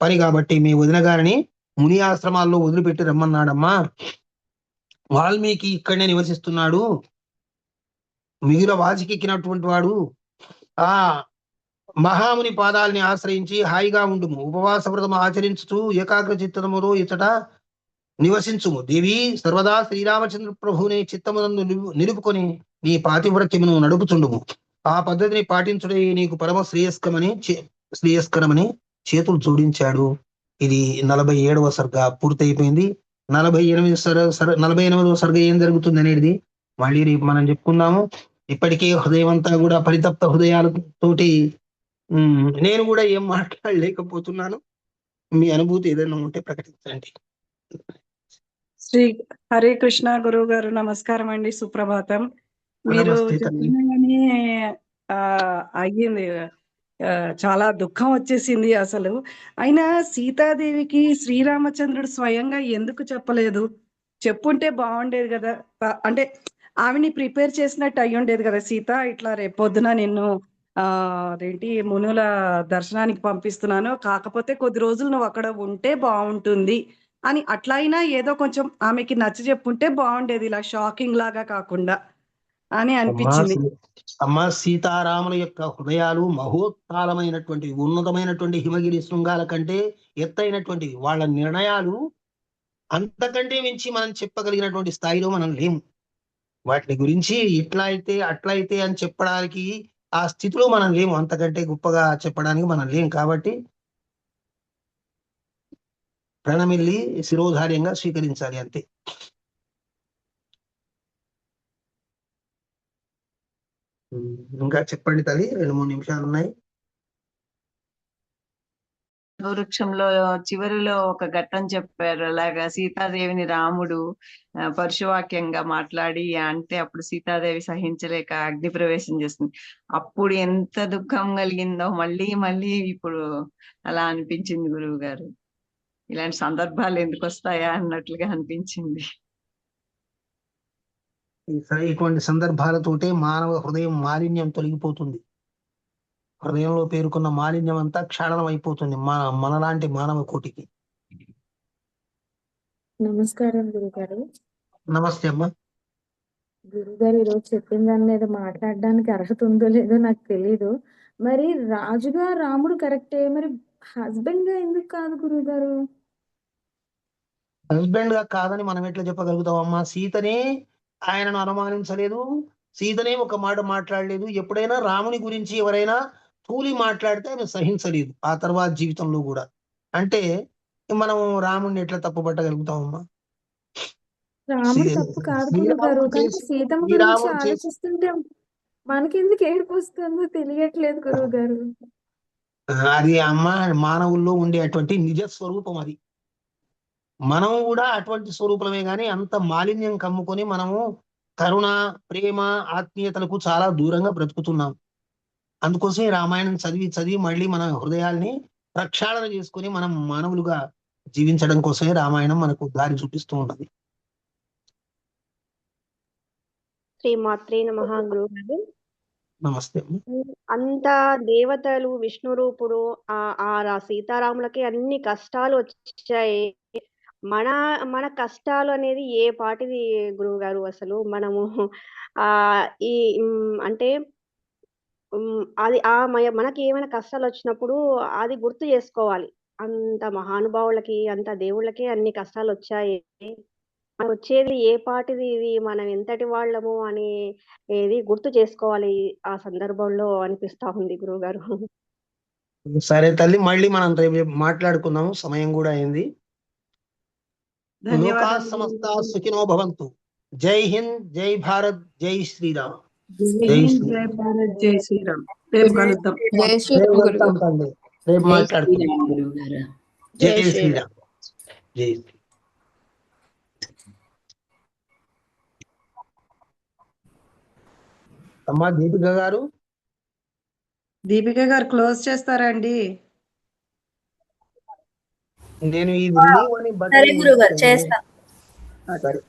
పని కాబట్టి మీ వదిన గారిని ముని ఆశ్రమాల్లో వదిలిపెట్టి రమ్మన్నాడమ్మా. వాల్మీకి ఇక్కడనే నివసిస్తున్నాడు, మిగుల వాసికెక్కినటువంటి వాడు, ఆ మహాముని పాదాలని ఆశ్రయించి హాయిగా ఉండుము, ఉపవాస వ్రతము ఆచరించుచు ఏకాగ్ర చిత్తముతో ఇచ్చట నివసించుము. దేవి సర్వదా శ్రీరామచంద్ర ప్రభువుని చిత్తమునందు నిలుపుకొని నీ పాతివ్రత్యమును నడుపుచుండుము. ఆ పద్ధతిని పాటించుడే నీకు పరమ శ్రేయస్కరమని చేతులు జోడించాడు. ఇది 47వ సర్గ పూర్తయిపోయింది. 48వ సర్గ ఏం జరుగుతుంది అనేది మళ్ళీ రేపు మనం చెప్పుకుందాము. ఇప్పటికే హృదయం అంతా కూడా పరితప్త హృదయాలతోటి నేను కూడా ఏం మాట్లాడలేకపోతున్నాను. మీ అనుభూతి ఏదైనా ఉంటే ప్రకటించండి. శ్రీ హరే కృష్ణ గురువు గారు, నమస్కారం అండి, సుప్రభాతం. మీరు నమస్తే తల్లి. చెప్పినగానే అయ్యింది. చాలా దుఃఖం వచ్చేసింది అసలు. అయినా సీతాదేవికి శ్రీరామచంద్రుడు స్వయంగా ఎందుకు చెప్పలేదు? చెప్పుంటే బాగుండేది కదా. అంటే ఆమెని ప్రిపేర్ చేసినట్టు అయ్యి ఉండేది కదా. సీత, ఇట్లా రేపొద్దున నిన్ను అదేంటి మునుల దర్శనానికి పంపిస్తున్నాను, కాకపోతే కొద్ది రోజులు నువ్వు అక్కడ ఉంటే బాగుంటుంది అని అట్లా అయినా ఏదో కొంచెం ఆమెకి నచ్చ చెప్పుంటే బాగుండేది, ఇలా షాకింగ్ లాగా కాకుండా అని అనిపించింది. అమ్మా సీతారాముల యొక్క హృదయాలు మహోత్తాలమైనటువంటి ఉన్నతమైనటువంటి హిమగిరి శృంగాల కంటే ఎత్తైనటువంటివి. వాళ్ళ నిర్ణయాలు అంతకంటే మించి మనం చెప్పగలిగినటువంటి స్థాయిలో మనం లేము. వాటిని గురించి ఇట్లా అయితే అట్లా అయితే అని చెప్పడానికి ఆ స్థితిలో మనం లేము, అంతకంటే గొప్పగా చెప్పడానికి మనం లేము. కాబట్టి ప్రణమిల్లి శిరోధార్యంగా స్వీకరించాలి అంతే. ఇంకా చెప్పండి తల్లి, 2-3 నిమిషాలు ఉన్నాయి. వృక్షంలో చివరిలో ఒక ఘట్టం చెప్పారు, అలాగా సీతాదేవిని రాముడు పరుషవాక్యంగా మాట్లాడి అంటే అప్పుడు సీతాదేవి సహించలేక అగ్ని ప్రవేశం చేస్తుంది. అప్పుడు ఎంత దుఃఖం కలిగిందో మళ్ళీ మళ్ళీ ఇప్పుడు అలా అనిపించింది గురువు గారు. ఇలాంటి సందర్భాలు ఎందుకు వస్తాయా అన్నట్లుగా అనిపించింది. ఇటువంటి సందర్భాలతోటే మానవ హృదయం మాలిన్యం తొలగిపోతుంది. హృదయంలో పేరుకున్న మాలిన్యం అంతా క్షాళనం అయిపోతుంది మనలాంటి మానవ కోటికి. నమస్కారం గురుగారు. నమస్తే అమ్మా. గురుగారు, ఈరోజు చెప్పిన దాని మీద మాట్లాడడానికి అర్హత ఉందో లేదో నాకు తెలీదు. మరి రాజుగా రాముడు కరెక్టే, మరి హస్బెండ్ గా ఎందుకు కాదు గురుగారు? హస్బెండ్ గా కాదని మనం ఎట్లా చెప్పగలుగుతాం అమ్మా? సీతనే ఆయనను అనుమానించలేదు, సీతనే ఒక మాట మాట్లాడలేదు. ఎప్పుడైనా రాముని గురించి ఎవరైనా తూలి మాట్లాడితే ఆమె సహించలేదు ఆ తర్వాత జీవితంలో కూడా. అంటే మనం రాముడిని ఎట్లా తప్పు పట్టగలుగుతామమ్మా? రాముడు తప్పు కాదు గురుగారు, కానీ సీతమ్మ గురించి ఆలోచిస్తుంటే మనకెందుకు ఏడుపు వస్తుందో తెలియట్లేదు గురువు గారు. అది అమ్మ మానవుల్లో ఉండేటువంటి నిజ స్వరూపం అది. మనం కూడా అటువంటి స్వరూపమే, గాని అంత మాలిన్యం కమ్ముకొని మనము కరుణ, ప్రేమ, ఆత్మీయతలకు చాలా దూరంగా బ్రతుకుతున్నాం. అందుకోసమే రామాయణం చదివి చదివి మళ్ళీ మన హృదయాల్ని ప్రక్షాళన చేసుకొని మనం మానవులుగా జీవించడం కోసమే రామాయణం మనకు దారి చూపిస్తూ ఉంటది. శ్రీమాత్రే నమః గురువు గారు. నమస్తే. అంత దేవతలు, విష్ణు రూపుడు, సీతారాములకి అన్ని కష్టాలు వచ్చాయి. మన మన కష్టాలు అనేది ఏ పాటిది గురువు గారు? అసలు మనము ఈ అంటే అది మనకి ఏమైనా కష్టాలు వచ్చినప్పుడు అది గుర్తు చేసుకోవాలి. అంత మహానుభావులకి, అంత దేవుళ్ళకి అన్ని కష్టాలు వచ్చాయి. వచ్చేది ఏ పాటిది ఇది, మనం ఎంతటి వాళ్ళము అని ఏది గుర్తు చేసుకోవాలి ఆ సందర్భంలో అనిపిస్తా ఉంది గురువుగారు. సరే తల్లి, మళ్ళీ మనం రేపు మాట్లాడుకుందాము, సమయం కూడా అయింది. లోకా ధన్యవాదాలు సమస్త గురువుగారు. సుఖినో భవంతు. జై హింద్, జై భారత్, జై శ్రీరామ్. జై జై హింద్, శ్రీ జై భారత్, జై శ్రీరామ్. రేపు కలుద్దాం. జై రేపు శ్రీరామ్ వెళ్తాం గురుగారు. తండ్రి, రేపు జై మాట్లాడుకుందాం. శ్రీరామ్ గురుగారు. జై జై శ్రీరామ్. శ్రీరామ్, జై శ్రీ. అమ్మా దీపిక గారు, దీపిక గారు క్లోజ్ చేస్తారా అండి? నేను ఇది లీవ్ అని సరే బటన్ గురుగారు చేస్తా. సరే.